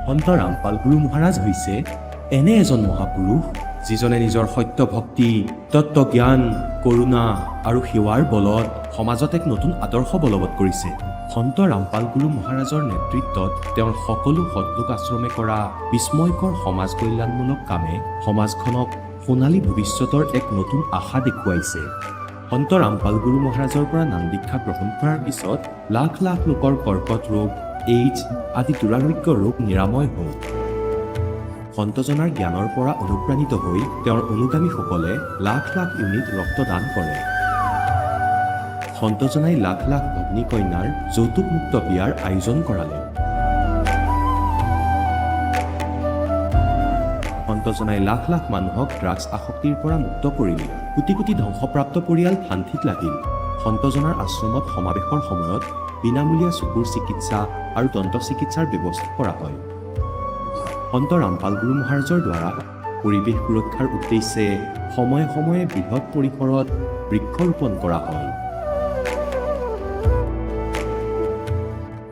সন্ত ৰামপাল গুৰু মহাৰাজ হৈছে এনে এজন মহাপুৰুষ যিজনে নিজৰ সত্য ভক্তি, তত্ত্ব জ্ঞান, কৰুণা আৰু সেৱাৰ বলত সমাজত এক নতুন আদৰ্শ বলবৎ কৰিছে। সন্ত ৰামপাল গুৰু মহাৰাজৰ নেতৃত্বত তেওঁৰ সকলো সৎলোক আশ্ৰমে কৰা বিস্ময়কৰ সমাজ কল্যাণমূলক কামে সমাজখনক সোণালী ভৱিষ্যতৰ এক নতুন আশা দেখুৱাইছে। সন্ত ৰামপাল গুৰু মহাৰাজৰ পৰা নাম দীক্ষা গ্ৰহণ কৰাৰ পিছত লাখ লাখ লোকৰ কৰ্কট ৰোগ, এইডছ আদি দুৰাৰোগ্য ৰোগ নিৰাময় হ'ল। সন্তজনাৰ জ্ঞানৰ পৰা অনুপ্ৰাণিত হৈ তেওঁৰ অনুগামীসকলে লাখ লাখ ইউনিট ৰক্তদান কৰে। সন্তজনাই লাখ লাখ ভগ্নী কন্যাৰ যৌতুকমুক্ত বিয়াৰ আয়োজন কৰালে। সন্তজনাই লাখ লাখ মানুহক ড্ৰাগছ আসক্তিৰ পৰা মুক্ত কৰিলে। কোটি কোটি ধ্বংসপ্ৰাপ্ত পৰিয়াল শান্তিত লাগিল। সন্তজনাৰ আশ্ৰমত সমাৱেশৰ সময়ত বিনামূলীয়া চকুৰ চিকিৎসা আৰু দন্ত চিকিৎসাৰ ব্যৱস্থা কৰা হয়। সন্ত ৰামপাল গুৰু মহাৰাজৰ দ্বাৰা পৰিৱেশ সুৰক্ষাৰ উদ্দেশ্যে সময়ে সময়ে বৃহৎ পৰিসৰত বৃক্ষৰোপণ কৰা হয়।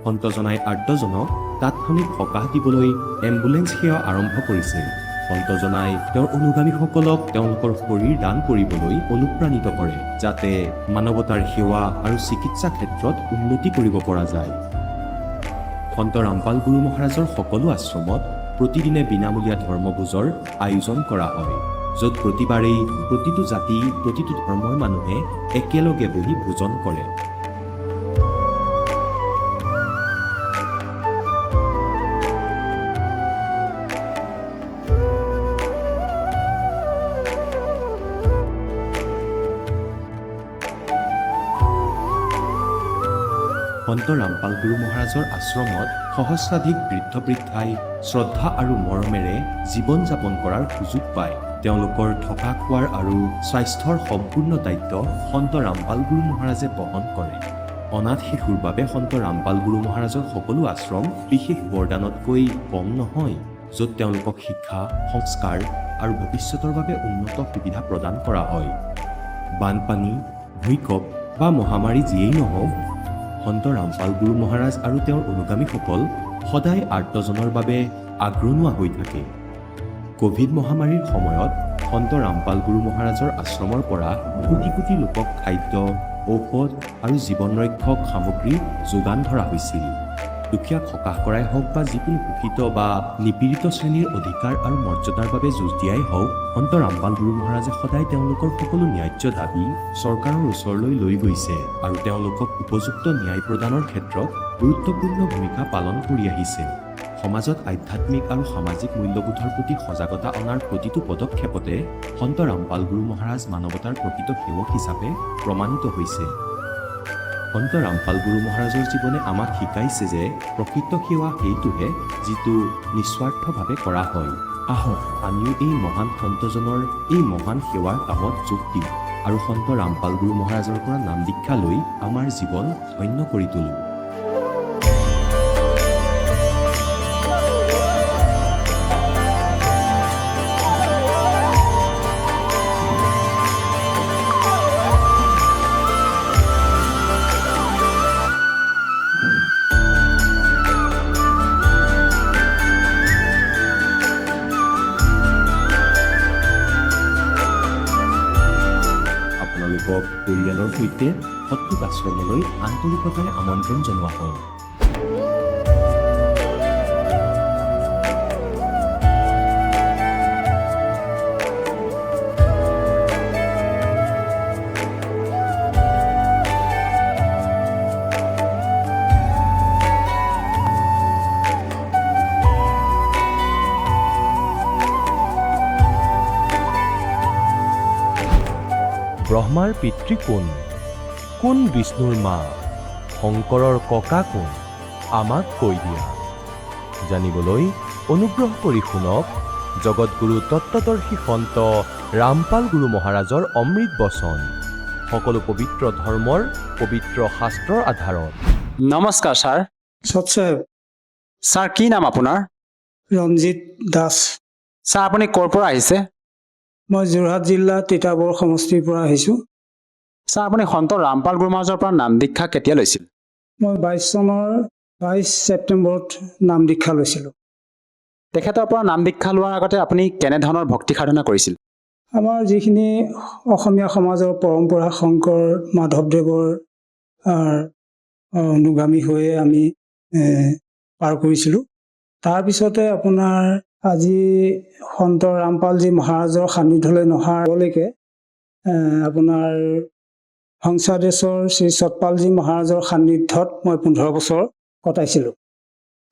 সন্তজনাই আৰ্তজনক তাৎক্ষণিক সকাহ দিবলৈ এম্বুলেন্স সেৱা আৰম্ভ কৰিছিল। সন্তজনাই তেওঁৰ অনুগামীসকলক তেওঁলোকৰ শৰীৰ দান কৰিবলৈ অনুপ্ৰাণিত কৰে, যাতে মানৱতাৰ সেৱা আৰু চিকিৎসা ক্ষেত্ৰত উন্নতি কৰিব পৰা যায়। সন্ত ৰামপাল গুৰু মহাৰাজৰ সকলো আশ্ৰমত প্ৰতিদিনে বিনামূলীয়া ধৰ্মভোজৰ আয়োজন কৰা হয়, য'ত প্ৰতিবাৰেই প্ৰতিটো জাতি, প্ৰতিটো ধৰ্মৰ মানুহে একেলগে বহি ভোজন কৰে। সন্ত ৰামপাল গুৰু মহাৰাজৰ আশ্ৰমত সহস্ৰাধিক বৃদ্ধ বৃদ্ধাই শ্ৰদ্ধা আৰু মৰমেৰে জীৱন যাপন কৰাৰ সুযোগ পায়। তেওঁলোকৰ থকা খোৱাৰ আৰু স্বাস্থ্যৰ সম্পূৰ্ণ দায়িত্ব সন্ত ৰামপাল গুৰু মহাৰাজে বহন কৰে। অনাথ শিশুৰ বাবে সন্ত ৰামপাল গুৰু মহাৰাজৰ সকলো আশ্ৰম বিশেষ বৰদানতকৈ কম নহয়, য'ত তেওঁলোকক শিক্ষা, সংস্কাৰ আৰু ভৱিষ্যতৰ বাবে উন্নত সুবিধা প্ৰদান কৰা হয়। বানপানী, ভূঁইকঁপ বা মহামাৰী যিয়েই নহওক, সন্ত ৰামপাল গুৰু মহাৰাজ আৰু তেওঁৰ অনুগামীসকল সদায় আৰ্তজনৰ বাবে আগৰণুৱা হৈ থাকে। ক'ভিড মহামাৰীৰ সময়ত সন্ত ৰামপাল গুৰু মহাৰাজৰ আশ্ৰমৰ পৰা কোটি কোটি লোকক খাদ্য, ঔষধ আৰু জীৱন ৰক্ষক সামগ্ৰী যোগান ধৰা হৈছিল। দুখীয়াক সকাহ কৰাই হওক বা যিকোনো শোষিত বা নিপীড়িত শ্ৰেণীৰ অধিকাৰ আৰু মৰ্যাদাৰ বাবে যুঁজ দিয়াই হওক, সন্ত ৰামপাল গুৰু মহাৰাজে সদায় তেওঁলোকৰ সকলো ন্যায্য দাবী চৰকাৰৰ ওচৰলৈ লৈ গৈছে আৰু তেওঁলোকক উপযুক্ত ন্যায় প্ৰদানৰ ক্ষেত্ৰত গুৰুত্বপূৰ্ণ ভূমিকা পালন কৰি আহিছে। সমাজত আধ্যাত্মিক আৰু সামাজিক মূল্যবোধৰ প্ৰতি সজাগতা অনাৰ প্ৰতিটো পদক্ষেপতে সন্ত ৰামপাল গুৰু মহাৰাজ মানৱতাৰ প্ৰকৃত সেৱক হিচাপে প্ৰমাণিত হৈছে। সন্ত ৰামপাল গুৰু মহাৰাজৰ জীৱনে আমাক শিকাইছে যে প্ৰকৃত সেৱা সেইটোহে যিটো নিস্বাৰ্থভাৱে কৰা হয়। আহক আমিও এই মহান সন্তজনৰ এই মহান সেৱাৰ কামত যোগ দিওঁ আৰু সন্ত ৰামপাল গুৰু মহাৰাজৰ পৰা নাম দীক্ষা লৈ আমাৰ জীৱন ধন্য কৰি তোলোঁ। আপোনালোকক পৰিয়ালৰ সৈতে সৎলোক আশ্ৰমলৈ আন্তৰিকতাৰে আমন্ত্ৰণ জনোৱা হয়। ব্ৰহ্মাৰ পিতৃ কোন? কোন বিষ্ণুৰ মা? শংকৰৰ ককা কোন? আমাক কৈ দিয়া। জানিবলৈ অনুগ্ৰহ কৰি শুনক জগতগুৰু তত্ত্বদৰ্শী সন্ত ৰামপাল গুৰু মহাৰাজৰ অমৃত বচন, সকলো পবিত্ৰ ধৰ্মৰ পবিত্ৰ শাস্ত্ৰৰ আধাৰত। নমস্কাৰ ছাৰ। সৎসাহেব, ছাৰ কি নাম আপোনাৰ? ৰঞ্জিত দাস। ছাৰ আপুনি ক'ৰ পৰা আহিছে? মই যোৰহাট জিলা তিতাবৰ সমষ্টিৰ পৰা আহিছোঁ। ছাৰ আপুনি সন্ত ৰামপাল গুৰু মহাৰাজৰ পৰা নাম দীক্ষা কেতিয়া লৈছিল? মই 22 চনৰ 22 ছেপ্টেম্বৰত নাম দীক্ষা লৈছিলোঁ। তেখেতৰ পৰা নাম দীক্ষা লোৱাৰ আগতে আপুনি কেনেধৰণৰ ভক্তি সাধনা কৰিছিল? আমাৰ যিখিনি অসমীয়া সমাজৰ পৰম্পৰা শংকৰ মাধৱদেৱৰ অনুগামী হৈয়ে আমি পাৰ কৰিছিলোঁ। তাৰপিছতে আপোনাৰ আজি সন্ত ৰামপালজী মহাৰাজৰ সান্নিধ্যলৈ নহালৈকে আপোনাৰ হংসাদেশৰ শ্ৰী সতপালজী মহাৰাজৰ সান্নিধ্যত মই 15 বছৰ কটাইছিলোঁ।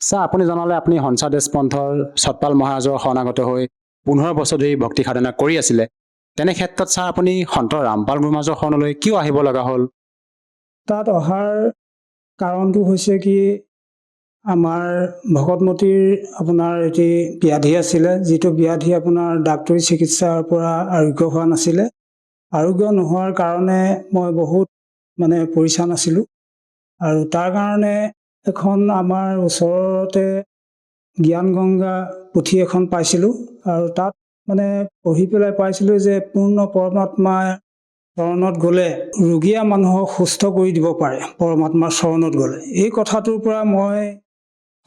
ছাৰ, আপুনি জনালে আপুনি হংসাদেশ পন্থৰ সতপাল মহাৰাজৰ শৰণাগত হৈ 15 বছৰ ধৰি ভক্তি সাধনা কৰি আছিলে। তেনে ক্ষেত্ৰত ছাৰ আপুনি সন্ত ৰামপাল গুৰু মহাৰাজৰ শৰণলৈ কিয় আহিব লগা হ'ল? তাত অহাৰ কাৰণটো হৈছে কি, আমাৰ ভকতমতীৰ আপোনাৰ এটি ব্যাধি আছিলে, যিটো ব্যাধি আপোনাৰ ডাক্তৰী চিকিৎসাৰ পৰা আৰোগ্য হোৱা নাছিলে। আৰোগ্য নোহোৱাৰ কাৰণে মই বহুত পৰিচান আছিলোঁ। আৰু তাৰ কাৰণে এখন আমাৰ ওচৰতে জ্ঞান গংগা পুথি এখন পাইছিলোঁ। আৰু তাত পঢ়ি পেলাই পাইছিলোঁ যে পূৰ্ণ পৰমাত্মাৰ চৰণত গ'লে ৰোগীয়া মানুহক সুস্থ কৰি দিব পাৰে পৰমাত্মাৰ চৰণত গ'লে। এই কথাটোৰ পৰা মই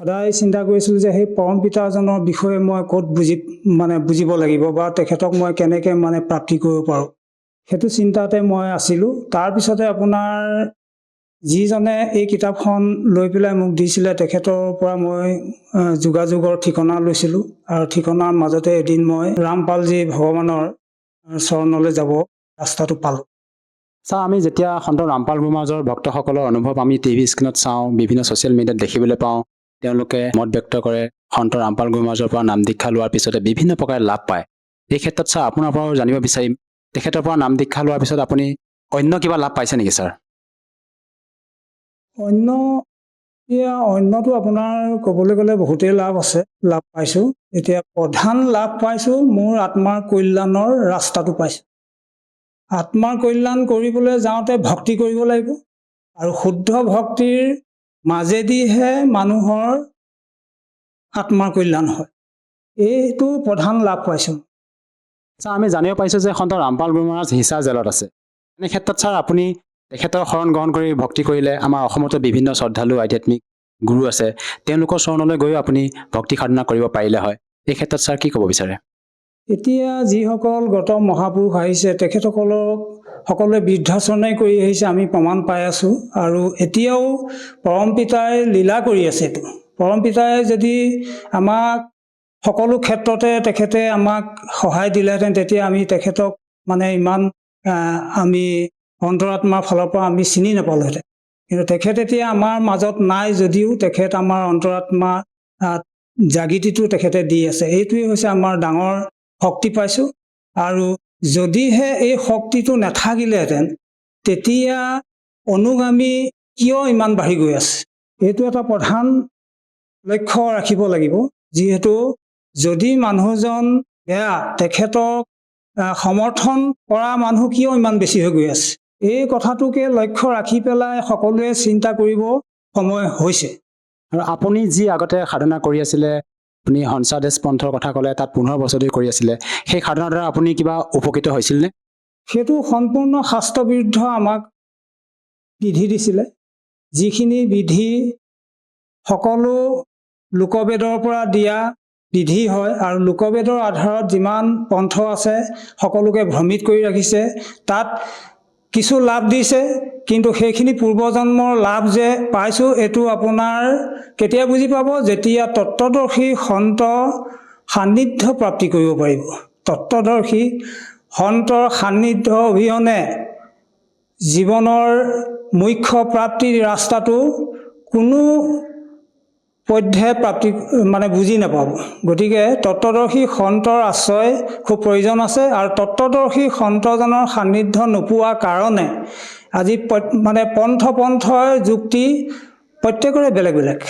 সদায় চিন্তা কৰিছিলোঁ যে সেই পৰম পিতাজনৰ বিষয়ে মই ক'ত বুজিব লাগিব বা তেখেতক মই কেনেকৈ প্ৰাপ্তি কৰিব পাৰোঁ, সেইটো চিন্তাতে মই আছিলোঁ। তাৰপিছতে আপোনাৰ যিজনে এই কিতাপখন লৈ পেলাই মোক দিছিলে, তেখেতৰ পৰা মই যোগাযোগৰ ঠিকনা লৈছিলোঁ। আৰু ঠিকনাৰ মাজতে এদিন মই ৰামপালজী ভগৱানৰ চৰণলৈ যাব ৰাস্তাটো পালোঁ। ছাৰ, আমি যেতিয়া সন্ত ৰামপাল গুৰু মহাৰাজৰ ভক্তসকলৰ অনুভৱ আমি টিভি স্ক্ৰীণত চাওঁ, বিভিন্ন ছ'চিয়েল মিডিয়াত দেখিবলৈ পাওঁ, তেওঁলোকে মত ব্যক্ত কৰে সন্ত ৰামপাল গুৰু মহাৰাজৰ পৰা নাম দীক্ষা লোৱাৰ পিছতে বিভিন্ন প্ৰকাৰে লাভ পায়। এই ক্ষেত্ৰত ছাৰ আপোনাৰ পৰাও জানিব বিচাৰিম, তেখেতৰ পৰা নাম দীক্ষা লোৱাৰ পিছত আপুনি অন্য কিবা লাভ পাইছে নেকি ছাৰ? অন্যটো আপোনাৰ ক'বলৈ গ'লে বহুতেই লাভ পাইছোঁ। এতিয়া প্ৰধান লাভ পাইছোঁ, মোৰ আত্মাৰ কল্যাণৰ ৰাস্তাটো পাইছোঁ। আত্মাৰ কল্যাণ কৰিবলৈ যাওঁতে ভক্তি কৰিব লাগিব, আৰু শুদ্ধ ভক্তিৰ মাজেদিহে মানুহৰ আত্মাৰ কল্যাণ হয়। এইটো প্ৰধান লাভ পাইছোঁ। ছাৰ, আমি জানিব পাৰিছোঁ যে সন্ত ৰামপাল গুৰু মহাৰাজ হিছাৰ জেলত আছে। এনে ক্ষেত্ৰত ছাৰ আপুনি তেখেতৰ শৰণ গ্ৰহণ কৰি ভক্তি কৰিলে, আমাৰ অসমতো বিভিন্ন শ্ৰদ্ধালু আধ্যাত্মিক গুৰু আছে, তেওঁলোকৰ চৰণলৈ গৈও আপুনি ভক্তি সাধনা কৰিব পাৰিলে হয়। এই ক্ষেত্ৰত ছাৰ কি ক'ব বিচাৰে? এতিয়া যিসকল গত মহাপুৰুষ আহিছে, তেখেতসকলক সকলোৱে বৃদ্ধাচৰণে কৰি আহিছে, আমি প্ৰমাণ পাই আছোঁ। আৰু এতিয়াও পৰম পিতাই লীলা কৰি আছে। এইটো পৰম পিতাই যদি আমাক সকলো ক্ষেত্ৰতে তেখেতে আমাক সহায় দিলেহেঁতেন, তেতিয়া আমি তেখেতক ইমান আমি অন্তৰাত্মাৰ ফালৰ পৰা আমি চিনি নাপালোহেঁতেন। কিন্তু তেখেত এতিয়া আমাৰ মাজত নাই যদিও তেখেত আমাৰ অন্তৰাত্মা জাগৃতিটো তেখেতে দি আছে। এইটোৱেই হৈছে আমাৰ ডাঙৰ শক্তি পাইছোঁ। আৰু যদিহে এই শক্তিটো নাথাকিলেহেঁতেন, তেতিয়া অনুগামী কিয় ইমান বাঢ়ি গৈ আছে, এইটো এটা প্ৰধান লক্ষ্য ৰাখিব লাগিব। যিহেতু যদি মানুহজন বেয়া, তেখেতক সমৰ্থন কৰা মানুহ কিয় ইমান বেছি হৈ গৈ আছে, এই কথাটোকে লক্ষ্য ৰাখি পেলাই সকলোৱে চিন্তা কৰিব সময় হৈছে। আৰু আপুনি যি আগতে সাধনা কৰি আছিলে, আপুনি হংসাদেশ পন্থৰ কথা ক'লে, তাত 15 বছৰ ধৰি কৰি আছিলে, সেই সাধনাৰ দ্বাৰা আপুনি কিবা উপকৃত হৈছিলনে? সেইটো সম্পূৰ্ণ শাস্ত্ৰবিৰুদ্ধ আমাক বিধি দিছিলে। যিখিনি বিধি সকলো লোকবেদৰ পৰা দিয়া বিধি হয়, আৰু লোকবেদৰ আধাৰত যিমান পন্থ আছে সকলোকে ভ্ৰমিত কৰি ৰাখিছে। তাত কিছু লাভ দিছে, কিন্তু সেইখিনি পূৰ্বজন্মৰ লাভ যে পাইছোঁ, এইটো আপোনাৰ কেতিয়া বুজি পাব, যেতিয়া তত্ত্বদৰ্শী সন্ত সান্নিধ্য প্ৰাপ্তি কৰিব পাৰিব। তত্ত্বদৰ্শী সন্তৰ সান্নিধ্য অবিহনে জীৱনৰ মুখ্য প্ৰাপ্তিৰ ৰাস্তাটো কোনো পধ্যে প্ৰাপ্তি বুজি নাপাব। গতিকে তত্ত্বদৰ্শী সন্তৰ আশ্ৰয় খুব প্ৰয়োজন আছে। আৰু তত্ত্বদৰ্শী সন্তজনৰ সান্নিধ্য নোপোৱাৰ কাৰণে আজি পন্থৰ যুক্তি প্ৰত্যেকৰে বেলেগ বেলেগ।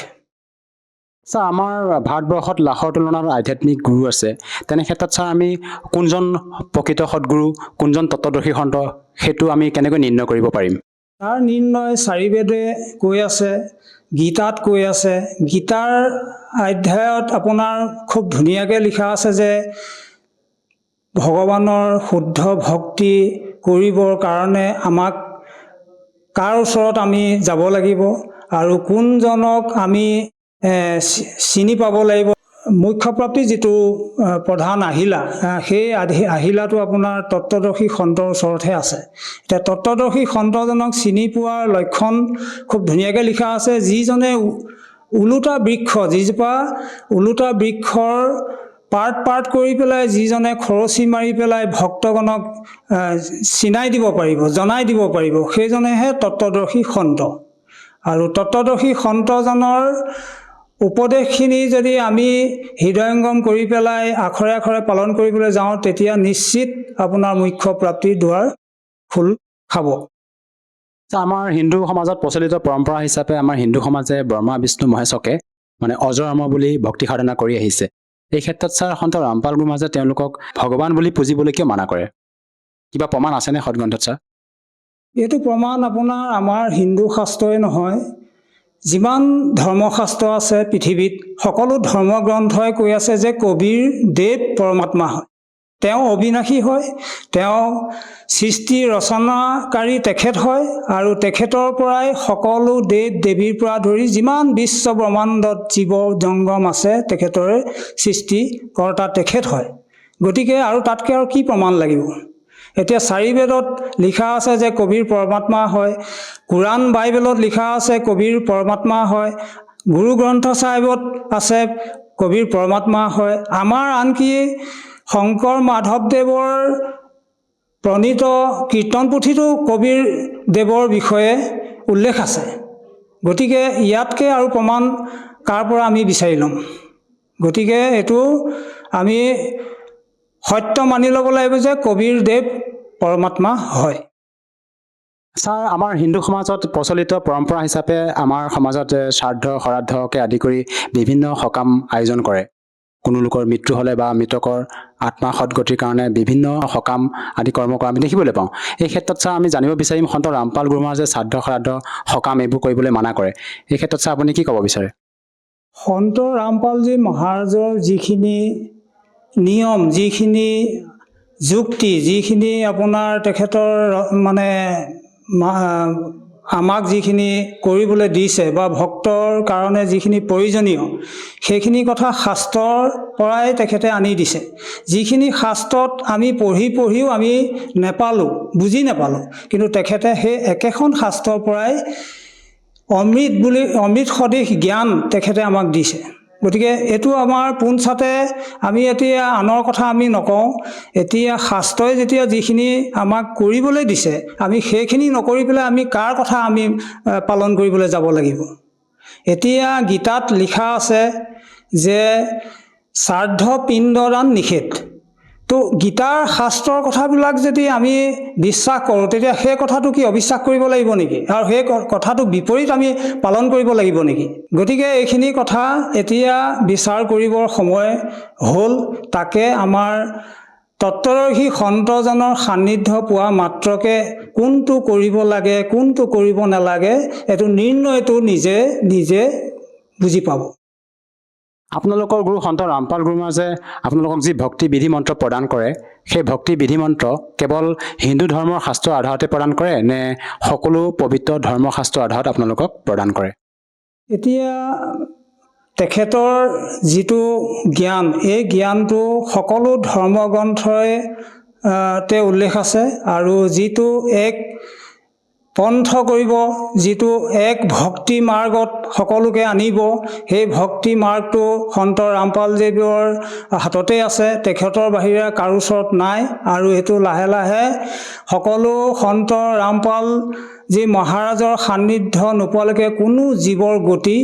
ছাৰ, আমাৰ ভাৰতবৰ্ষত লাখৰ তুলনাত আধ্যাত্মিক গুৰু আছে। তেনে ক্ষেত্ৰত ছাৰ আমি কোনজন প্ৰকৃত সৎগুৰু, কোনজন তত্ত্বদৰ্শী সন্ত, সেইটো আমি কেনেকৈ নিৰ্ণয় কৰিব পাৰিম? তাৰ নিৰ্ণয় চাৰিবেদে কৈ আছে, গীতাত কৈ আছে। গীতাৰ অধ্যায়ত আপোনাৰ খুব ধুনীয়াকৈ লিখা আছে যে ভগৱানৰ শুদ্ধ ভক্তি কৰিবৰ কাৰণে আমাক কাৰ ওচৰত আমি যাব লাগিব, আৰু কোনজনক আমি চিনি পাব লাগিব, মুখ্য প্ৰাপ্তি যিটো প্ৰধান আহিলা, সেই আহিলাটো আপোনাৰ তত্ত্বদৰ্শী সন্তৰ ওচৰতহে আছে। এতিয়া তত্ত্বদৰ্শী সন্তজনক চিনি পোৱাৰ লক্ষণ খুব ধুনীয়াকৈ লিখা আছে। যিজনে ওলোটা বৃক্ষ, যিজোপা ওলোটা বৃক্ষৰ পাৰ্ট কৰি পেলাই যিজনে খৰচি মাৰি পেলাই ভক্তগণক চিনাই দিব পাৰিব, জনাই দিব পাৰিব, সেইজনেহে তত্ত্বদৰ্শী সন্ত। আৰু তত্ত্বদৰ্শী সন্তজনৰ উপদেশখিনি যদি আমি হৃদয়ংগম কৰি পেলাই আখৰে আখৰে পালন কৰিবলৈ যাওঁ, তেতিয়া নিশ্চিত আপোনাৰ মুখ্য প্ৰাপ্তিৰ দুৱাৰ খোল খাব। আমাৰ হিন্দু সমাজত প্ৰচলিত পৰম্পৰা হিচাপে আমাৰ হিন্দু সমাজে ব্ৰহ্মা বিষ্ণু মহেশকে মানে অজৰামৰ বুলি ভক্তি সাধনা কৰি আহিছে। এই ক্ষেত্ৰত ছাৰ সন্ত ৰামপাল গুৰুমাজে তেওঁলোকক ভগৱান বুলি পুজিবলৈ কিয় মানা কৰে? কিবা প্ৰমাণ আছেনে সদগ্ৰন্থত ছাৰ? এইটো প্ৰমাণ আপোনাৰ আমাৰ হিন্দু শাস্ত্ৰই নহয়, যিমান ধৰ্মশাস্ত্ৰ আছে পৃথিৱীত সকলো ধৰ্মগ্ৰন্থই কৈ আছে যে কবিৰ দেৱ পৰমাত্মা হয়, তেওঁ অবিনাশী হয়, তেওঁ সৃষ্টি ৰচনাকাৰী তেখেত হয়, আৰু তেখেতৰ পৰাই সকলো দেৱ দেৱীৰ পৰা ধৰি যিমান বিশ্ব ব্ৰহ্মাণ্ডত জীৱ জংগম আছে তেখেতৰে সৃষ্টিকৰ্তা তেখেত হয়। গতিকে আৰু তাতকৈ আৰু কি প্ৰমাণ লাগিব? এতিয়া 4 বেদত লিখা আছে যে কবিৰ পৰমাত্মা হয়, কোৰাণ বাইবেলত লিখা আছে কবিৰ পৰমাত্মা হয়, গুৰু গ্ৰন্থ চাহিবত আছে কবিৰ পৰমাত্মা হয়, আমাৰ আনকি শংকৰ মাধৱদেৱৰ প্ৰণীত কীৰ্তন পুথিতো কবিৰ দেৱৰ বিষয়ে উল্লেখ আছে। গতিকে ইয়াতকৈ আৰু প্ৰমাণ কাৰ পৰা আমি বিচাৰি ল'ম? গতিকে এইটো আমি সত্য মানি ল'ব লাগিব যে কবিৰ দেৱ পৰমাত্মা হয়। ছাৰ, আমাৰ হিন্দু সমাজত প্ৰচলিত পৰম্পৰা হিচাপে আমাৰ সমাজত শ্ৰাদ্ধ শ্ৰাদ্ধকে আদি কৰি বিভিন্ন সকাম আয়োজন কৰে। কোনো লোকৰ মৃত্যু হ'লে বা মৃতকৰ আত্মা সদগতিৰ কাৰণে বিভিন্ন সকাম আদি কৰ্ম কৰা আমি দেখিবলৈ পাওঁ। এই ক্ষেত্ৰত ছাৰ আমি জানিব বিচাৰিম সন্ত ৰামপাল গুৰুমাজে শ্ৰাদ্ধ শ্ৰাদ্ধ সকাম এইবোৰ কৰিবলৈ মানা কৰে। এই ক্ষেত্ৰত ছাৰ আপুনি কি ক'ব বিচাৰে? সন্ত ৰামপালজী মহাৰাজৰ যিখিনি নিয়ম, যিখিনি যুক্তি, যিখিনি আপোনাৰ তেখেতৰ মানে আমাক যিখিনি কৰিবলৈ দিছে বা ভক্তৰ কাৰণে যিখিনি প্ৰয়োজনীয়, সেইখিনি কথা শাস্ত্ৰৰ পৰাই তেখেতে আনি দিছে। যিখিনি শাস্ত্ৰত আমি পঢ়িও আমি নেপালোঁ, বুজি নেপালোঁ, কিন্তু তেখেতে সেই একেখন শাস্ত্ৰৰ পৰাই অমৃত সদৃশ জ্ঞান তেখেতে আমাক দিছে। গতিকে এইটো আমাৰ পোনছাতে আমি এতিয়া আনৰ কথা আমি নকওঁ। এতিয়া শাস্ত্ৰই যেতিয়া যিখিনি আমাক কৰিবলৈ দিছে, আমি সেইখিনি নকৰি পেলাই আমি কাৰ কথা আমি পালন কৰিবলৈ যাব লাগিব? এতিয়া গীতাত লিখা আছে যে শ্ৰাদ্ধ পিণ্ডদান নিষেধ। তো গীতাৰ শাস্ত্ৰৰ কথাবিলাক যদি আমি বিশ্বাস কৰোঁ, তেতিয়া সেই কথাটো কি অবিশ্বাস কৰিব লাগিব নেকি? আৰু সেই কথাটো বিপৰীত আমি পালন কৰিব লাগিব নেকি? গতিকে এইখিনি কথা এতিয়া বিচাৰ কৰিবৰ সময় হ'ল। তাকে আমাৰ তত্ত্বদৰ্শী সন্তজনৰ সান্নিধ্য পোৱা মাত্ৰকে কোনটো কৰিব লাগে, কোনটো কৰিব নালাগে, এইটো নিৰ্ণয়টো নিজে নিজে বুজি পাব। আপোনালোকৰ গুৰু সন্ত ৰামপাল গুৰুমাজে আপোনালোকক যি ভক্তি বিধি মন্ত্ৰ প্ৰদান কৰে, সেই ভক্তি বিধি মন্ত্ৰ কেৱল হিন্দু ধৰ্মৰ শাস্ত্ৰৰ আধাৰতে প্ৰদান কৰে নে সকলো পবিত্ৰ ধৰ্মশাস্ত্ৰৰ আধাৰত আপোনালোকক প্ৰদান কৰে? এতিয়া তেখেতৰ যিটো জ্ঞান, এই জ্ঞানটো সকলো ধৰ্মগ্ৰন্থই উল্লেখ আছে। আৰু যিটো এক পন্থ কৰিব, যিটো এক ভক্তি মাৰ্গত সকলোকে আনিব, সেই ভক্তি মাৰ্গটো সন্ত ৰামপালদেৱৰ হাততে আছে, তেখেতৰ বাহিৰে কাৰো ওচৰত নাই। আৰু এইটো লাহে লাহে সকলো সন্ত ৰামপাল যি মহাৰাজৰ সান্নিধ্য নোপোৱালৈকে কোনো জীৱৰ গতি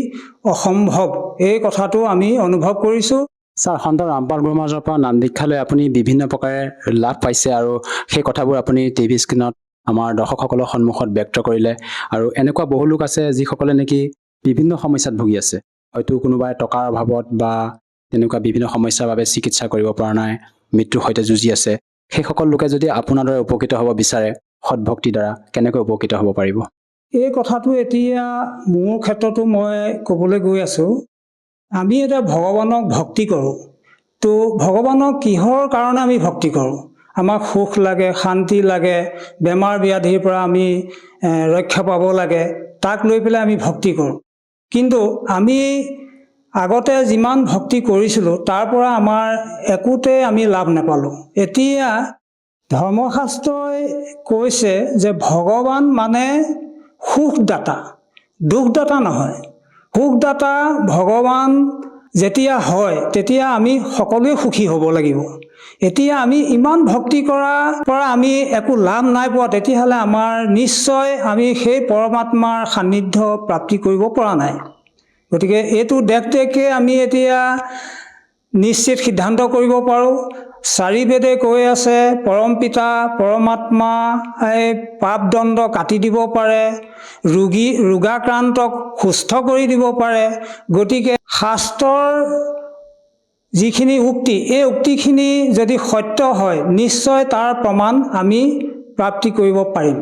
অসম্ভৱ, এই কথাটো আমি অনুভৱ কৰিছোঁ। ছাৰ, সন্ত ৰামপাল গুৰুমাজৰ পৰা নাম দীক্ষা লৈ আপুনি বিভিন্ন প্ৰকাৰে লাভ পাইছে আৰু সেই কথাবোৰ আপুনি টিভি স্ক্ৰীণত আমাৰ দৰ্শকসকলৰ সন্মুখত ব্যক্ত কৰিলে। আৰু এনেকুৱা বহু লোক আছে যিসকলে নেকি বিভিন্ন সমস্যাত ভুগি আছে, হয়তো কোনোবাই টকাৰ অভাৱত বা তেনেকুৱা বিভিন্ন সমস্যাৰ বাবে চিকিৎসা কৰিব পৰা নাই, মৃত্যুৰ সৈতে যুঁজি আছে। সেইসকল লোকে যদি আপোনাৰ দৰে উপকৃত হ'ব বিচাৰে সৎভক্তিৰ দ্বাৰা, কেনেকৈ উপকৃত হ'ব পাৰিব? এই কথাটো এতিয়া মোৰ ক্ষেত্ৰতো মই ক'বলৈ গৈ আছোঁ। আমি এতিয়া ভগৱানক ভক্তি কৰোঁ। তো ভগৱানক কিহৰ কাৰণে আমি ভক্তি কৰোঁ? আমাক সুখ লাগে, শান্তি লাগে, বেমাৰ ব্যাধিৰ পৰা আমি ৰক্ষা পাব লাগে, তাক লৈ পেলাই আমি ভক্তি কৰোঁ। কিন্তু আমি আগতে যিমান ভক্তি কৰিছিলোঁ তাৰ পৰা আমাৰ একোতে আমি লাভ নাপালোঁ। এতিয়া ধৰ্মশাস্ত্ৰই কৈছে যে ভগৱান মানে সুখদাতা, দুখদাতা নহয়। সুখদাতা ভগৱান যেতিয়া হয় তেতিয়া আমি সকলোৱে সুখী হ'ব লাগিব। এতিয়া আমি ইমান ভক্তি কৰাৰ পৰা আমি একো লাভ নাই পোৱা, তেতিয়াহ'লে আমাৰ নিশ্চয় আমি সেই পৰমাত্মাৰ সান্নিধ্য প্ৰাপ্তি কৰিব পৰা নাই। গতিকে এইটো দেখকে আমি এতিয়া নিশ্চিত সিদ্ধান্ত কৰিব পাৰোঁ। চাৰি বেদে কৈ আছে পৰম পিতা পৰমাত্মা পাপদণ্ড কাটি দিব পাৰে, ৰোগাক্ৰান্তক সুস্থ কৰি দিব পাৰে। গতিকে শাস্ত্ৰৰ যিখিনি উক্তি, এই উক্তিখিনি যদি সত্য হয় নিশ্চয় তাৰ প্ৰমাণ আমি প্ৰাপ্তি কৰিব পাৰিম।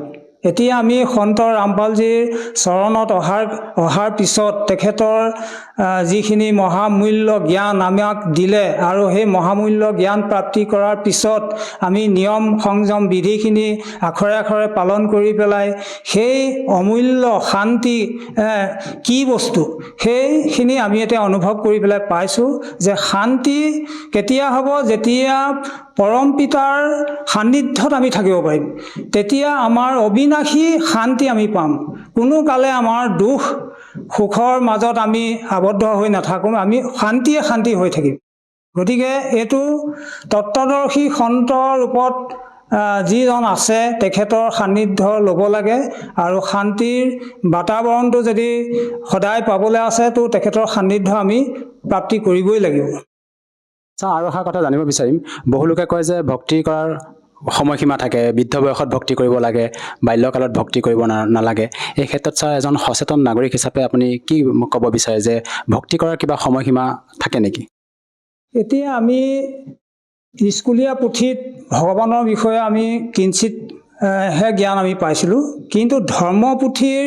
এতিয়া আমি সন্ত ৰামপালজীৰ চৰণত অহাৰ পিছত তেখেতৰ যিখিনি মহামূল্য জ্ঞান আমাক দিলে আৰু সেই মহামূল্য জ্ঞান প্ৰাপ্তি কৰাৰ পিছত আমি নিয়ম সংযম বিধিখিনি আখৰে আখৰে পালন কৰি পেলাই সেই অমূল্য শান্তি কি বস্তু সেইখিনি আমি এতিয়া অনুভৱ কৰি পেলাই পাইছোঁ যে শান্তি কেতিয়া হ'ব, যেতিয়া পৰম পিতাৰ সান্নিধ্যত আমি থাকিব পাৰিম, তেতিয়া আমাৰ অবিনাশী শান্তি আমি পাম। কোনো কালে আমাৰ দুখ সুখৰ মাজত আমি আবদ্ধ হৈ নাথাকোঁ, আমি শান্তি হৈ থাকিম। গতিকে এইটো তত্ত্বদৰ্শী সন্ত ৰূপত যিজন আছে তেখেতৰ সান্নিধ্য ল'ব লাগে আৰু শান্তিৰ বাতাবৰণটো যদি সদায় পাবলৈ আছে তো তেখেতৰ সান্নিধ্য আমি প্ৰাপ্তি কৰিবই লাগিব। আৰু এটা কথা জানিব বিচাৰিম, বহুলোকে কয় যে ভক্তি কৰাৰ সময়সীমা থাকে, বৃদ্ধ বয়সত ভক্তি কৰিব লাগে, বাল্যকালত ভক্তি কৰিব নালাগে। এই ক্ষেত্ৰত ছাৰ এজন সচেতন নাগৰিক হিচাপে আপুনি কি ক'ব বিচাৰে যে ভক্তি কৰাৰ কিবা সময়সীমা থাকে নেকি? এতিয়া আমি স্কুলীয়া পুথিত ভগৱানৰ বিষয়ে আমি কিঞ্চিত হে জ্ঞান আমি পাইছিলোঁ, কিন্তু ধৰ্মপুথিৰ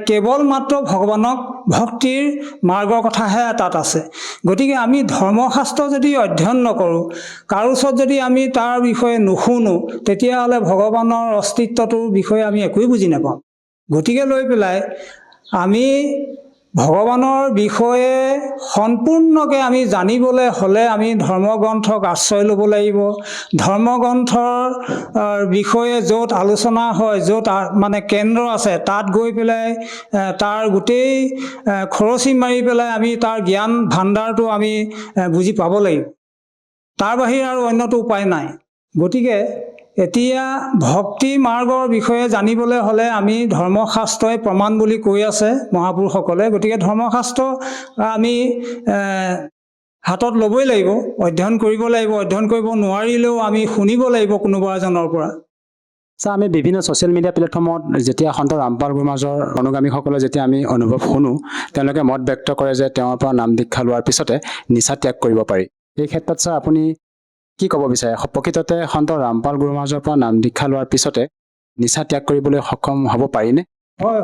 কেৱল মাত্ৰ ভগৱানক ভক্তিৰ মাৰ্গৰ কথাহে তাত আছে। গতিকে আমি ধৰ্মশাস্ত্ৰ যদি অধ্যয়ন নকৰোঁ, কাৰো ওচৰত যদি আমি তাৰ বিষয়ে নুশুনো, তেতিয়াহ'লে ভগৱানৰ অস্তিত্বটোৰ বিষয়ে আমি একোৱেই বুজি নাপাওঁ। গতিকে লৈ পেলাই আমি ভগৱানৰ বিষয়ে সম্পূৰ্ণকৈ আমি জানিবলৈ হ'লে আমি ধৰ্মগ্ৰন্থক আশ্ৰয় ল'ব লাগিব। ধৰ্মগ্ৰন্থৰ বিষয়ে য'ত আলোচনা হয়, য'ত মানে কেন্দ্ৰ আছে, তাত গৈ পেলাই তাৰ গোটেই খৰচি মাৰি পেলাই আমি তাৰ জ্ঞান ভাণ্ডাৰটো আমি বুজি পাব লাগিব। তাৰ বাহিৰে আৰু অন্যটো উপায় নাই। গতিকে এতিয়া ভক্তি মাৰ্গৰ বিষয়ে জানিবলৈ হ'লে আমি ধৰ্মশাস্ত্ৰই প্ৰমাণ বুলি কৈ আছে মহাপুৰুষসকলে। গতিকে ধৰ্মশাস্ত্ৰ আমি হাতত ল'বই লাগিব, অধ্যয়ন কৰিব লাগিব। অধ্যয়ন কৰিব নোৱাৰিলেও আমি শুনিব লাগিব কোনোবা এজনৰ পৰা। ছাৰ, আমি বিভিন্ন ছ'চিয়েল মিডিয়া প্লেটফৰ্মত যেতিয়া সন্ত ৰামপাল গুৰুমহাৰাজৰ অনুগামীসকলে যেতিয়া আমি অনুভৱ শুনো, তেওঁলোকে মত ব্যক্ত কৰে যে তেওঁৰ পৰা নাম দীক্ষা লোৱাৰ পিছতে নিচা ত্যাগ কৰিব পাৰি। এই ক্ষেত্ৰত ছাৰ আপুনি কি ক'ব বিচাৰে? প্ৰকৃততে সন্ত ৰামপাল গুৰুমহাৰাজৰ পৰা নাম দীক্ষা লোৱাৰ পিছতে নিচা ত্যাগ কৰিবলৈ সক্ষম হ'ব পাৰিনে?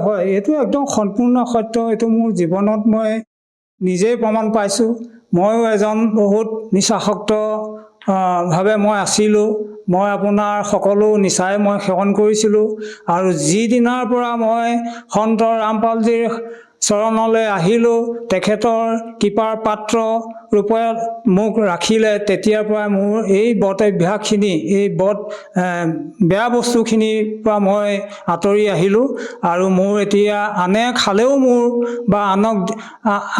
হয়, এইটো একদম সম্পূৰ্ণ সত্য। এইটো মোৰ জীৱনত মই নিজেই প্ৰমাণ পাইছোঁ। ময়ো এজন বহুত নিচাসক্ত ভাৱে মই আছিলোঁ। মই আপোনাৰ সকলো নিচাই মই সেৱন কৰিছিলোঁ আৰু যিদিনাৰ পৰা মই সন্ত ৰামপালজীৰ চৰণলৈ আহিলোঁ, তেখেতৰ কৃপাৰ পাত্ৰ ৰূপে মোক ৰাখিলে, তেতিয়াৰ পৰা মোৰ এই বদ অভ্যাসখিনি, এই বেয়া বস্তুখিনিৰ পৰা মই আঁতৰি আহিলোঁ। আৰু মোৰ এতিয়া আনে খালেও মোৰ বা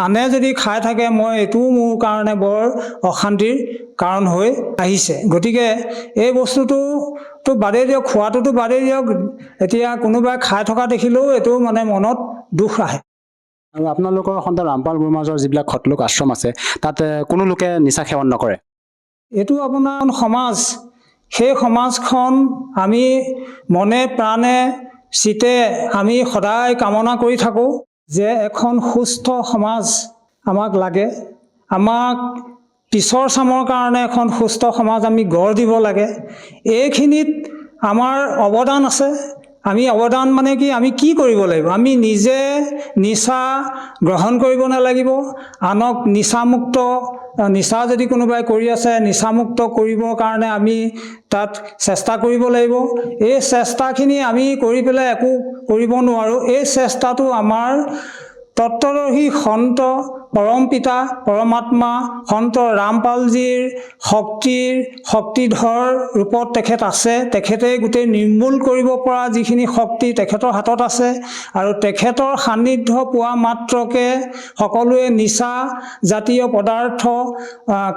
আনে যদি খাই থাকে, মই এইটোও মোৰ কাৰণে বৰ অশান্তিৰ কাৰণ হৈ আহিছে। গতিকে এই বস্তুটোতো বাদেই দিয়ক, খোৱাটোতো বাদেই দিয়ক, এতিয়া কোনোবাই খাই থকা দেখিলেও এইটো মানে মনত দুখ আহে। আৰু আপোনালোকৰ সন্ত ৰামপাল গুৰুমহাৰাজৰ যিবিলাক সতলোক আশ্ৰম আছে, তাত কোনো লোকে নিচা সেৱন নকৰে? এইটো আপোনাৰ সমাজ, সেই সমাজখন আমি মনে প্ৰাণে চিতে আমি সদায় কামনা কৰি থাকোঁ যে এখন সুস্থ সমাজ আমাক লাগে। আমাক পিছৰ চামৰ কাৰণে এখন সুস্থ সমাজ আমি গঢ় দিব লাগে। এইখিনিত আমাৰ অৱদান আছে। আমি অৱদান মানে কি, আমি কি কৰিব লাগিব? আমি নিজে নিচা গ্ৰহণ কৰিব নালাগিব, আনক নিচা যদি কোনোবাই কৰি আছে, নিচামুক্ত কৰিবৰ কাৰণে আমি তাত চেষ্টা কৰিব লাগিব। এই চেষ্টাখিনি আমি কৰি পেলাই একো কৰিব নোৱাৰোঁ। এই চেষ্টাটো আমাৰ তত্ত্বদৰ্শী সন্ত পৰম পিতা পৰমাত্মা সন্ত ৰামপালজীৰ শক্তিধৰ ৰূপত তেখেত আছে। তেখেতে গোটেই নিৰ্মূল কৰিব পৰা যিখিনি শক্তি তেখেতৰ হাতত আছে আৰু তেখেতৰ সান্নিধ্য পোৱা মাত্ৰকে সকলোৱে নিচা জাতীয় পদাৰ্থ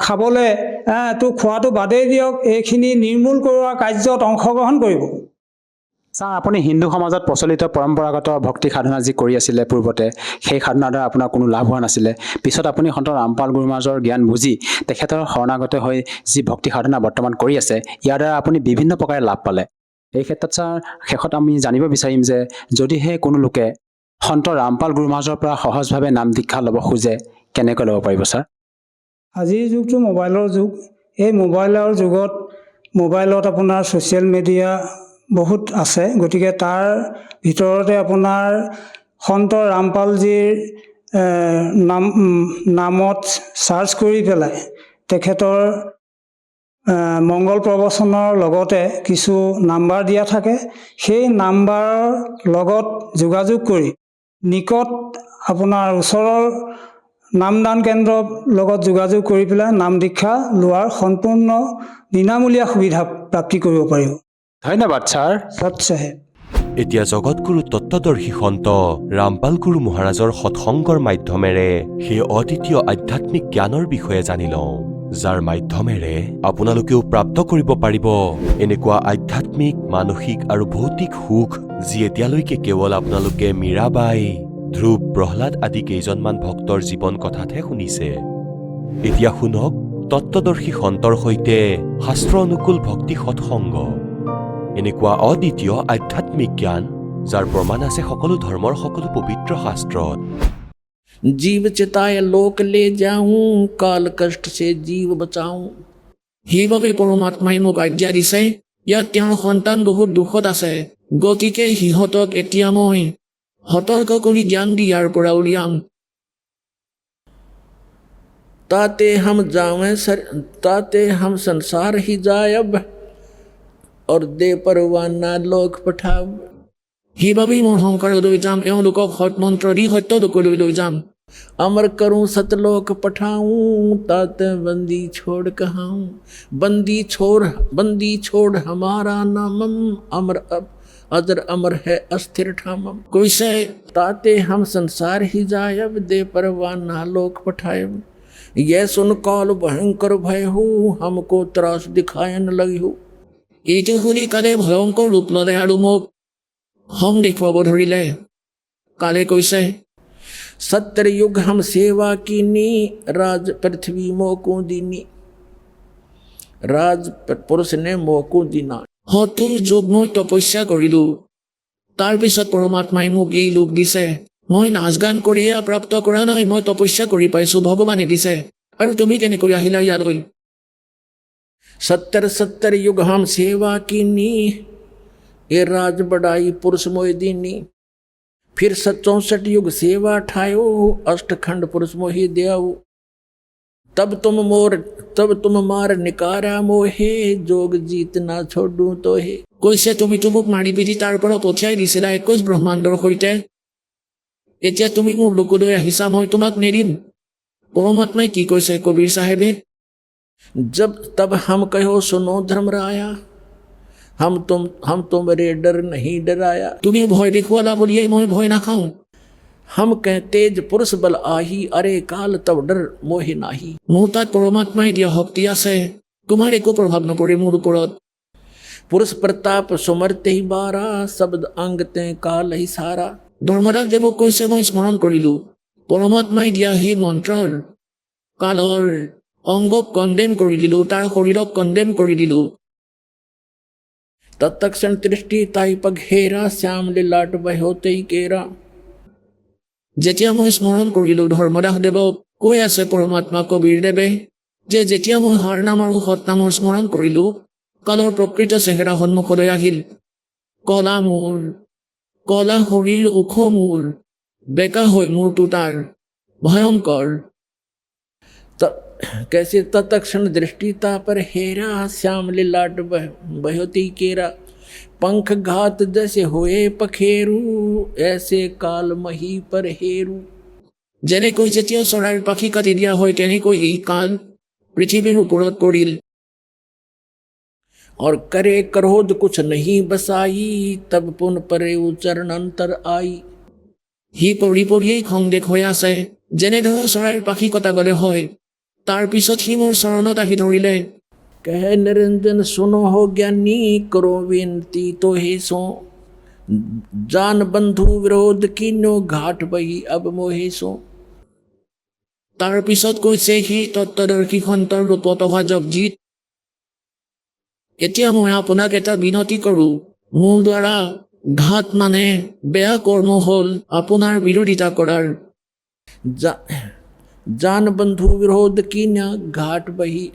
খাবলৈ খোৱাটো বাদেই দিয়ক, এইখিনি নিৰ্মূল কৰোৱা কাৰ্যত অংশগ্ৰহণ কৰিব। ছাৰ, আপুনি হিন্দু সমাজত প্ৰচলিত পৰম্পৰাগত ভক্তি সাধনা যি কৰি আছিলে পূৰ্বতে, সেই সাধনাৰ দ্বাৰা আপোনাৰ কোনো লাভ হোৱা নাছিলে। পিছত আপুনি সন্ত ৰামপাল গুৰু মহাৰাজৰ জ্ঞান বুজি তেখেতৰ শৰণাগত হৈ যি ভক্তি সাধনা বৰ্তমান কৰি আছে, ইয়াৰ দ্বাৰা আপুনি বিভিন্ন প্ৰকাৰে লাভ পালে। এই ক্ষেত্ৰত ছাৰ, শেষত আমি জানিব বিচাৰিম যে যদিহে কোনো লোকে সন্ত ৰামপাল গুৰু মহাৰাজৰ পৰা সহজভাৱে নাম দীক্ষা ল'ব খোজে, কেনেকৈ ল'ব পাৰিব ছাৰ? আজিৰ যুগটো মোবাইলৰ যুগ। এই মোবাইলৰ যুগত মোবাইলত আপোনাৰ ছ'চিয়েল মিডিয়া বহুত আছে, গতিকে তাৰ ভিতৰতে আপোনাৰ সন্ত ৰামপালজীৰ নামত চাৰ্চ কৰি পেলাই তেখেতৰ মংগল প্ৰবচনৰ লগতে কিছু নাম্বাৰ দিয়া থাকে। সেই নাম্বাৰৰ লগত যোগাযোগ কৰি নিকট আপোনাৰ ওচৰৰ নামদান কেন্দ্ৰৰ লগত যোগাযোগ কৰি পেলাই নাম দীক্ষা লোৱাৰ সম্পূৰ্ণ বিনামূলীয়া সুবিধা প্ৰাপ্তি কৰিব পাৰিব। ধন্যবাদ ছাৰ। সৎ চাহেব। এতিয়া জগতগুৰু তত্ত্বদৰ্শী সন্ত ৰামপাল গুৰু মহাৰাজৰ সৎসংগৰ মাধ্যমেৰে সেই অদ্বিতীয় আধ্যাত্মিক জ্ঞানৰ বিষয়ে জানি লওঁ, যাৰ মাধ্যমেৰে আপোনালোকেও প্ৰাপ্ত কৰিব পাৰিব এনেকুৱা আধ্যাত্মিক, মানসিক আৰু ভৌতিক সুখ যি এতিয়ালৈকে কেৱল আপোনালোকে মীৰাবাই, ধ্ৰুৱ, প্ৰহ্লাদ আদি কেইজনমান ভক্তৰ জীৱন কথাতহে শুনিছে। এতিয়া শুনক তত্ত্বদৰ্শী সন্তৰ সৈতে শাস্ত্ৰ অনুকূল ভক্তি সৎসংগ, এনেকুৱা অদ্বিতীয় আধ্যাত্মিক জ্ঞান যাৰ প্ৰমাণ আছে সকলো ধৰ্মৰ সকলো পবিত্ৰ শাস্ত্ৰত। जीव चिताय लोक ले जाऊं, काल कष्ट से जीव बचाऊं। সেইবাবে পৰমাত্মাই মোক আজ্ঞা দিছে, ইয়াত তেওঁৰ সন্তান বহুত দুখত আছে, গতিকে সিহঁতক এতিয়া মই সতৰ্ক কৰি জ্ঞান দি ইয়াৰ পৰা উলিয়াম। ताते हम संसार ही जायब और दे परवाना लोक पठाब। সেইবাবেই মই সংসাৰলৈ যাম, এওঁলোকক সৎমন্ত্ৰ দি সত্যলোকলৈ লৈ যাম। अमर करूं सतलोक पठाऊं, ताते बंदी छोड़ कहाऊं। बंदी छोड़ हमारा नामम, अमर अब अजर अमर है अस्थिर ठामम। কৈছে ताते हम संसार ही जायब, दे परवाना लोक पठायब। यह सुन काल भयंकर भय हो, हमको त्रास दिखायन लगी हो। এইটো শুনি কালে ভয়ংকৰ ৰূপ ল'লে আৰু মোক হম দেখুৱাব ধৰিলে। কালে কৈছে सत्तर युग हम सेवा कीनी, राज पृथ्वी मोको दीनी। राज पुरुष ने मोको दीना। 70 যুগ মই তপস্যা কৰিলো, তাৰপিছত পৰমাত্মাই মোক এই লোক দিছে। মই নাচ গান কৰিয়ে প্ৰাপ্ত কৰা নাই, মই তপস্যা কৰি পাইছো, ভগৱানে দিছে। আৰু তুমি কেনেকৈ আহিলা ইয়ালৈ? 70 युग हम सेवा कीनी, ये राज बड़ाई पुरुष मोहि दीनी। फिर 64 युग सेवा ठायो, अष्टखंड पुरुष मोहि देव। तब तुम मार निकारा मोहे, जोग जीत ना छोड़ू तो हे। কৈছে তুমিতো মোক মাৰি পিটি তাৰ পৰা পঠিয়াই দিছিলা 21 ব্ৰহ্মাণ্ডৰ সৈতে, এতিয়া তুমি মোৰ লোকলৈ আহিছা, মই তোমাক নেৰিম। পৰমাত্মাই কি কৈছে কবিৰ চাহেবে? तब हम कहो सुनो धर्मराया, हम तुम्हारे डर नहीं डराया। तुम्हें भय देखुवाला बोलिए मैं भय ना खाऊं। हम कह तेज पुरुष बल आही, अरे काल तब डर मोहि नाही। মোৰ তাত পৰমাত্মাই দিয়া শক্তি আছে, তোমাৰ একো প্ৰভাৱ নপৰে মোৰ ওপৰত। पुरुष प्रताप सुमरते ही बारा, शब्द अंगते काल ही सारा। ধৰ্মদাস দেৱক কৈছে মই স্মৰণ কৰিলো, পৰমাত্মাই দিয়া সেই মন্ত্ৰৰ কালৰ অংগক কণ্ডেম কৰি দিলো, তাৰ শৰীৰক কণ্ডেম কৰি দিলো। तत्क्षण दृष्टि ताई पघेरा, श्याम लीलाट बहोते ही केरा। যেতিয়া মই স্মৰণ কৰিলো ধৰ্মদাস দেৱক, কৈ আছে পৰমাত্মা কবিৰ দেৱে যে যেতিয়া মই হাৰ নাম আৰু সৎ নামৰ স্মৰণ কৰিলো, কালৰ প্ৰকৃত চেহেৰা সন্মুখলৈ আহিল। কলা মূৰ, কলা শৰীৰ, ওখ মূৰ, বেকা হৈ মূৰটো তাৰ ভয়ংকৰ। कैसे तत्क्षण दृष्टिता पर हेरा, श्याम लीलाट बहोती केरा। पंख घात जैसे होए पखेरू, ऐसे काल मही पर हेरू। যেনেকৈ যেতিয়া চৰাইৰ পাখি কাটি দিয়া হয় তেনেকৈ এই কাল পৃথিৱীৰ ওপৰত পৰিল और करे क्रोध कुछ नहीं बसाई तब पुन परे चरण अंतर आई সি পৰি পৰিয়েই খংদেশ হৈ আছে যেনেদৰে চৰাইৰ পাখি কটা গলে হয় তাৰ পিছত সি মোৰ চৰণত আহি ধৰিলে कहे निरंजन सुनो हो ज्ञानी करो विनती तो हे सो जान बंधु विरोध किनो घाट बही अब मोहे सो তাৰ পিছত কৈছে সি তত্ত্বদৰ্শী সন্তৰ ৰূপত অহা জগজিৎ এতিয়া মই আপোনাক এটা বিনতি কৰোঁ মোৰ দ্বাৰা ঘাট মানে বেয়া কৰ্ম হ'ল আপোনাৰ বিৰোধিতা কৰাৰ জান বন্ধু বিৰোধ কিনা ঘাট বহি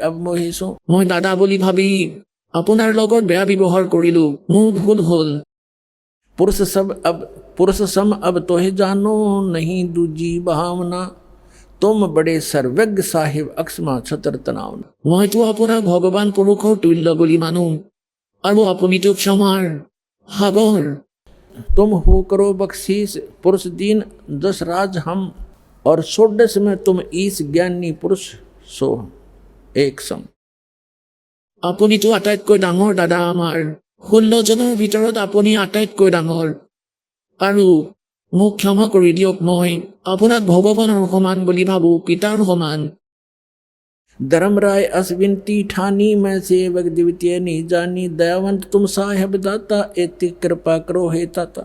अब मोहे सो মই দাদা বুলি ভাবি আপোনাৰ লগত বেয়া ব্যৱহাৰ কৰিলোঁ মোৰ ভুল হ'ল पुरुष सम अब तोहे जानो नहीं दूजी भावना तुम बड़े सर्वज्ञ साहिब अक्षमा छतर तनावना মইতো আপোনাক ভগৱান পুৰুষৰ তুল্য বুলি মানো আৰু আপুনিতো ক্ষমাৰ সাগৰ तुम हो करो बख्शीश पुरुष दीन दस राज हम और षोडश में तुम ईश ज्ञानी पुरुष सो एक सम আপুনিতো আটাইতকৈ ডাঙৰ দাদা আমাৰ 16 জনৰ ভিতৰত আপুনি আটাইতকৈ ডাঙৰ আৰু মোক ক্ষমা কৰি দিয়ক মই আপোনাক ভগৱানৰ সমান বুলি ভাবো পিতাৰ সমান धर्मराय असविनती ठानी मैं सेवक द्वितीय नहीं जानी दयावंत तुम साहेब दाता एति कृपा करो हे ताता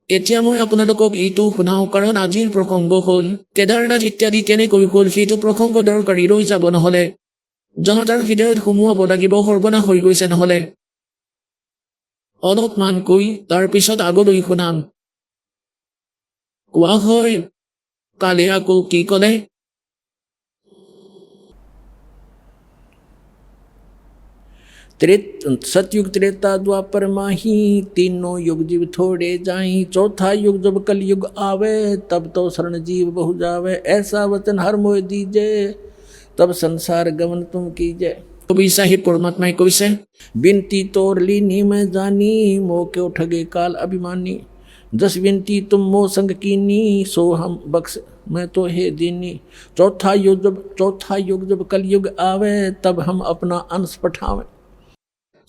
এতিয়া মই আপোনালোকক এইটো শুনাও কাৰণ আজিৰ প্ৰসংগ হ'ল কেদাৰনাথ ইত্যাদি কেনেকৈ হ'ল সেইটো প্ৰসংগ দৰকাৰী ৰৈ যাব নহ'লে জনতাৰ হৃদয়ত সোমোৱাব লাগিব সৰ্বনাশ হৈ গৈছে নহ'লে অলপমান কৈ তাৰপিছত আগলৈ শুনাম কোৱা হয় কালে আকৌ কি ক'লে सतयुग त्रेता द्वापर माही तीनों युग जीव थोड़े जाई चौथा युग जब कल युग आवे तब तो शरण जीव बहु जावे ऐसा वचन हर मोह दीजे तब संसार गमन तुम कीजे कबीर साहिब परमात्मा कैसे बिनती तोर लीनी में जानी मोह के उठगे काल अभिमानी जस बिनती तुम मोह संग कीनी सो हम बख्श मैं तो हे दीनी चौथा युग जब कल युग आवे तब हम अपना अंश पठावे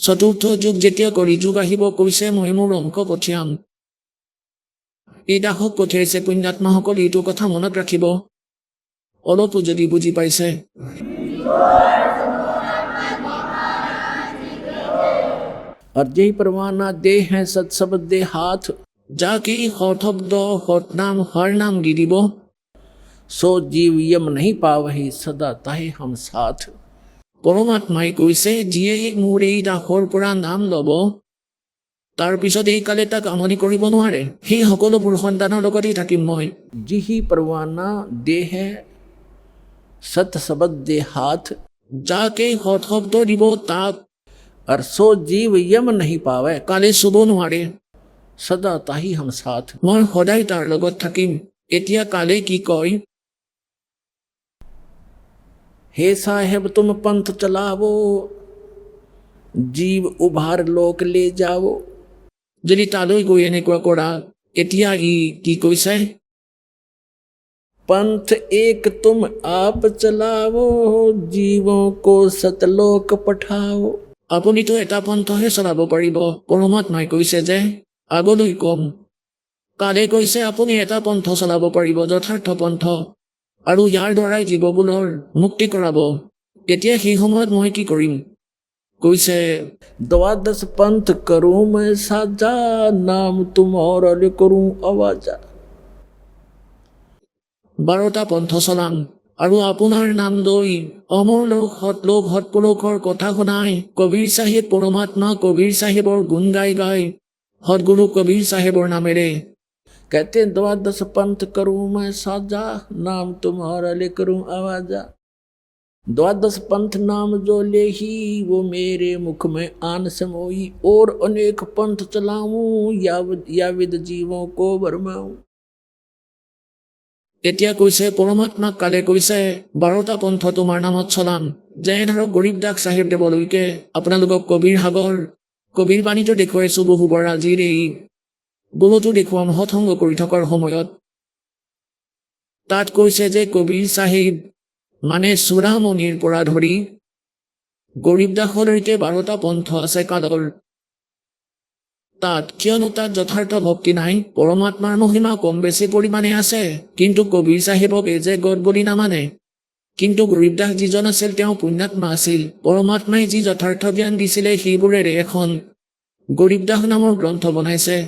চতুৰ্থ যুগ যেতিয়া কৰি যুগ আহিব কৈছে মই মোৰ অংক পঠিয়াম এই দাসক পঠিয়াইছে পুণ্যাত্মাসকল এইটো কথা মনত ৰাখিব অলপো যদি বুজি পাইছে और जय परवाना दे हैं सत शब्द दे हाथ जाके हठ शब्द हठ नाम দি দিব सो जीव यम नहीं पावहि सदा ताहे हम साथ পৰমাত্মাই কৈছে যিয়ে মোৰ এই দাসৰ পৰা নাম ল'ব তাৰপিছত এই কালে তাক আমনি কৰিব নোৱাৰে সেই সকলোবোৰ সন্তানৰ লগতেই থাকিম মই যিহি পৰৱানা দেহে সত শব্দ দে হাত যাকে হঠ শব্দ দিব তাক আৰু সো জীৱ यम नहीं পাৱে কালে চুব নোৱাৰে সদা তাহি হম সাথ মই সদায় তাৰ লগত থাকিম এতিয়া কালে কি কয় हे साहेब तुम पंथ चलावो जीव उभार लोक ले जाओ যদি তালৈ গৈ এনেকুৱা কৰা এতিয়া ই কি কৈছে पंथ एक तुम आप चलाओ जीवों को सतलोक पठाओ আপুনিতো এটা পন্থহে চলাব পাৰিব পৰমাত্মাই কৈছে যে আগলৈ কম কালে কৈছে আপুনি এটা পন্থ চলাব পাৰিব যথাৰ্থ পন্থ আৰু ইয়াৰ দ্বাৰাই জীৱবোৰৰ মুক্তি কৰাব এতিয়া সেই সময়ত মই কি কৰিম কৈছে দ্বাদশ পন্থ কৰোঁ মই সাজা নাম তোমাৰ কৰোঁ আৱাজা 12টা পন্থ চলাম আৰু আপোনাৰ নাম লৈ অমৰ লোক হত পুৰুষৰ কথা শুনাই কবিৰ চাহেব পৰমাত্মা কবিৰ চাহেবৰ গুণ গাই সদগুৰু কবিৰ চাহেবৰ নামেৰে कहते द्वादश पंथ करूं मैं साजा नाम तुम्हारा ले करूं आवाजा द्वादश पंथ नाम जो ले ही वो मेरे मुख में आन समोई और अनेक पंथ चलाऊं या विद जीवों को भरमाऊं এতিয়া কৈছে পৰমাত্মাক কালে কৈছে 12টা পন্থ তোমাৰ নামত চলাম যেনে ধৰক গৰীব দাস চাহেব দেৱলৈকে আপোনালোকক কবিৰ সাগৰ কবিৰ বাণীটো দেখুৱাইছো বহুবাৰ আজিৰ এই বহুতো দেখুৱাম হতসংগ কৰি থকাৰ সময়ত তাত কৈছে যে কবিৰ চাহিব মানে চূড়ামণিৰ পৰা ধৰি গৰীব দাসলৈকে 12টা পন্থ আছে কালৰ। তাত কিয়নো তাত যথাৰ্থ ভক্তি নাই, পৰমাত্মাৰ মহিমা কম বেছি পৰিমাণে আছে, কিন্তু কবিৰ চাহিবক এই যে গড বুলি নামানে। কিন্তু গৰীব দাস যিজন আছিল তেওঁ পুণ্যাত্মা আছিল। পৰমাত্মাই যি যথাৰ্থ জ্ঞান দিছিলে সেইবোৰেৰে এখন গৰীব দাস নামৰ গ্ৰন্থ বনাইছে।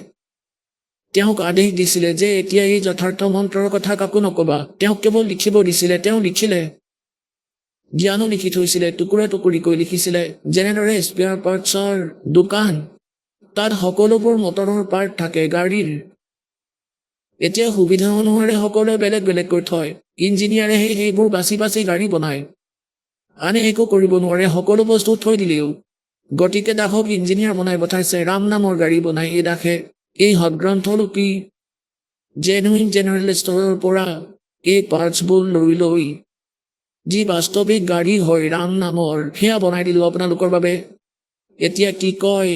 তেওঁক আদেশ দিছিলে যে এতিয়া এই যথাৰ্থ মন্ত্ৰৰ কথা কাকো নকবা। তেওঁক কেৱল লিখিব দিছিলে, তেওঁ লিখিলে। জ্ঞানো লিখি থৈছিলে, টুকুৰা টুকুৰিকৈ লিখিছিলে। যেনেদৰে স্পেয়াৰ পাৰ্টছৰ দোকান, তাত সকলোবোৰ মটৰৰ পাৰ্ট থাকে গাড়ীৰ। এতিয়া সুবিধা অনুসাৰে সকলোৱে বেলেগ বেলেগকৈ থয়। ইঞ্জিনিয়াৰে সেইবোৰ বাছি বাছি গাড়ী বনায়। আনে একো কৰিব নোৱাৰে, সকলো বস্তু থৈ দিলেও। গতিকে দাসক ইঞ্জিনিয়াৰ বনাই পঠাইছে, ৰাম নামৰ গাড়ী বনাই এই দাসে। এই সদগ্ৰন্থৰূপী জেনুইন জেনেৰেল ষ্টৰৰ পৰা এই পাৰ্টছবোৰ লৈ লৈ যি বাস্তৱিক গাড়ী হয় ৰাম নামৰ, সেয়া বনাই দিলোঁ আপোনালোকৰ বাবে। এতিয়া কি কয়,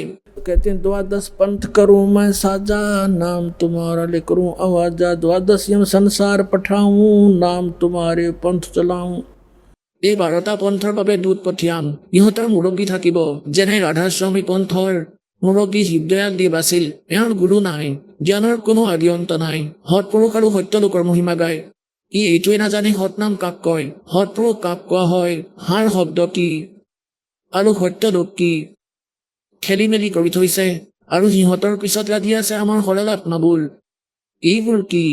कहते हैं 12 पंथ करूं मैं साजा, नाम तुम्हारा ले करूं आवाजा, 12 संसार पठाऊं, नाम तुम्हारे पंथ चलाऊं। এই 12টা পন্থৰ বাবে দূত পঠিয়াম, ইহঁতৰ মুৰব্বী থাকিব। যেনে ৰাধাস্বামী পন্থৰ মুৰব্বী শিৱদয়াল দেৱ আছিল। এওঁৰ গুৰু নাই, জ্ঞানৰ কোনো আদিয়ন্ত নাই। সৎপুৰুষ আৰু সত্যলোকৰ মহিমা গায়। ই এইটোৱে নাজানে সৎনাম কাক কয়, সৎপুৰুষ কাক কোৱা হয়, সাৰ শব্দ কি আৰু সত্যলোক কি খেলি মেলি কৰি থৈছে। আৰু সিহঁতৰ পিছত লাগি আছে আমাৰ সৰল আত্মাবোৰ। এইবোৰ কি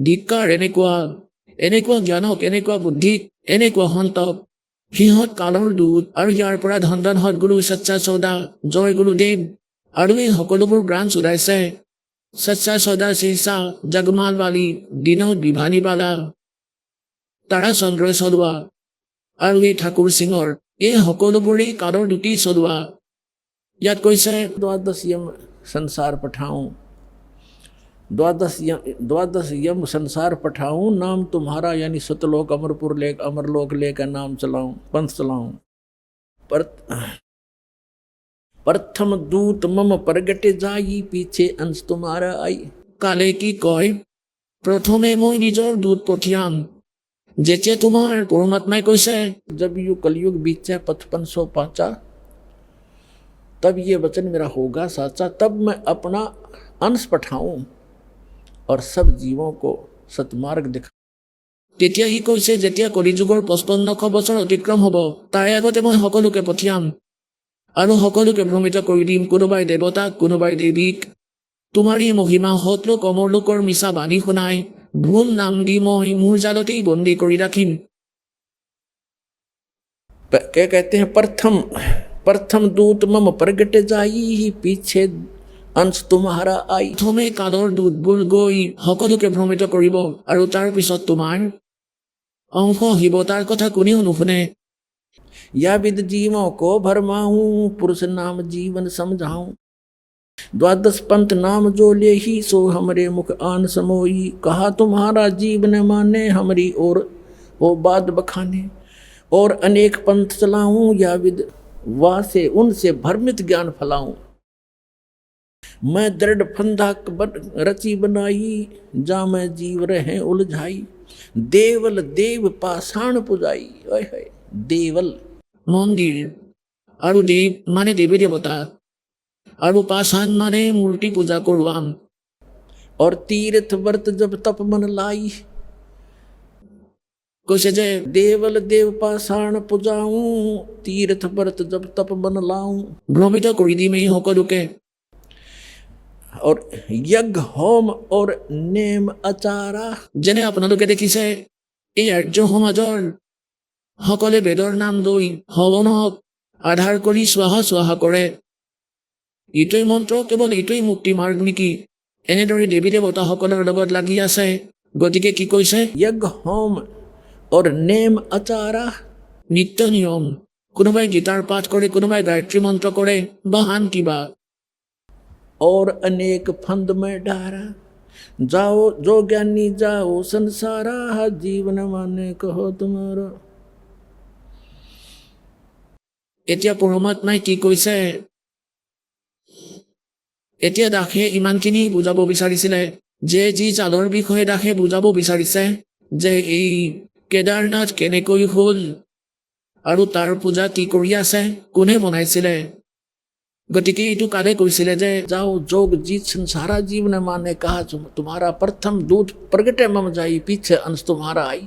ধিক্কাৰ, এনেকুৱা জ্ঞানক, এনেকুৱা বুদ্ধিক, এনেকুৱা সন্তক। সিহঁত কালৰ দূত আৰু ইয়াৰ পৰা ধন ধন সদগুৰু সচ্চা চৌদা, জয় গুৰুদেৱ আৰু এই সকলোবোৰ ব্ৰাঞ্চ ওলাইছে। সচ্চা চৌদা শীৰ্ষা জগমালৱালী, দিনত বিভানীবালা, তাৰা চন্দ্ৰই চলোৱা আৰু এই ঠাকুৰ সিঙৰ, এই সকলোবোৰেই কালৰ দুটি চলোৱা। ইয়াত কৈছে 12 संसार पठाऊं, 12 संसार पठाऊं, नाम तुम्हारा यानी सतलोक अमरपुर लेक अमरलोक लेकर नाम चलाऊं, पंथ चलाऊं। प्रथम दूत मम प्रगटे जाई, पीछे अंश तुम्हारा आई। काले की कय प्रथमे মই নিজৰ দূত পঠিয়াম। যেতিয়া তোমাৰ পৰমাত্মাই কৈছে जब यू कलयुग बीचे पचपन सौ पाचा, तब ये वचन मेरा होगा साचा, तब मैं अपना अंश पठाऊं और सब जीवों को सतमार्ग दिखा। তেতিয়া সি কৈছে যেতিয়া কলিযুগৰ 5500 বছৰ অতিক্ৰম হ'ব, তাৰে আগতে মই সকলোকে পঠিয়াম আৰু সকলোকে ভ্ৰমিত কৰি দিম, কোনোবাই দেৱতাক, কোনোবাই দেৱীক। তোমাৰ এই মহিমা সৎলোক অমৰলোকৰ মিছা বাণী শুনাই ভুল নাম দি মই মোৰ জালতেই বন্দী কৰি ৰাখিম। कहते हैं प्रथम दूत मम प्रगट जाई, पीछे अंश तुम्हारा आई। प्रथমে কালৰ দূতবোৰ গৈ সকলোকে ভ্ৰমিত কৰিব আৰু তাৰ পিছত তোমাৰ অংশ আহিব। তাৰ কথা কোনেও নুশুনে। या विद जीवों को भरमाऊं, पुरुष नाम जीवन समझाऊं। 12 पंथ नाम जो ले ही, सो हमरे मुख आन समोई। कहा तुम्हारा जीवन माने, हमरी और वो बात बखाने। और अनेक पंथ चलाऊं, या विद वासे उनसे भ्रमित ज्ञान फैलाऊं। मैं दृढ़ फंदा रची बनाई, जा मैं जीव रहे उलझाई। देवल देव पाषाण पुजाई। देवल মন্দিৰ আৰু দেৱ মানে দেৱী দেৱতা আৰু পাষাণ মানে মূৰ্তি পূজা কৰোৱাম। और तीर्थ व्रत जब तप मन लाई, কৈছে যে দেৱল দেৱ পাষাণ পূজাऊं, तीर्थ व्रत जब तप मन लाऊं। ভ্ৰমিত কৰি দিম এই সকলোকে। और यज्ञ होम और नेम आचारा, যেনে আপোনালোকে দেখিছে এই আৰ্য সমাজৰ সকলে বেদৰ নাম লৈ হৱনক আধাৰ কৰি স্বাহা কৰে। এইটোৱেই মন্ত্ৰ, কেৱল এইটোৱেই মুক্তি মাৰ্গ নেকি? এনেদৰে দেৱী দেৱতাসকলৰ লগত লাগি আছে। গতিকে কি কৈছে, यज्ञ होम और नेम आचारा, নিত্য নিয়ম। কোনোবাই গীতাৰ পাঠ কৰে, কোনোবাই গায়ত্ৰী মন্ত্ৰ কৰে বা আন কিবা। और अनेक फंद में डारा, जाओ जो ज्ञानी जाओ संसारा, जीवन माने कहो तुम्हारा। এতিয়া পৰমাত্মাই কি কৈছে, এতিয়া দাসে ইমানখিনি বুজাব বিচাৰিছিলে যে যি জালৰ বিষয়ে দাসে বুজাব বিচাৰিছে যে এই কেদাৰনাথ কেনেকৈ হ'ল আৰু তাৰ পূজা কি কৰি আছে, কোনে বনাইছিলে। गतिके এইটো কালে কৈছিলে যে যাও जोग जीत संसारा जीवन माने कहा तुम्हारा प्रथम दूत प्रगटे मम जाई पीछे अंश तुम्हारा आई।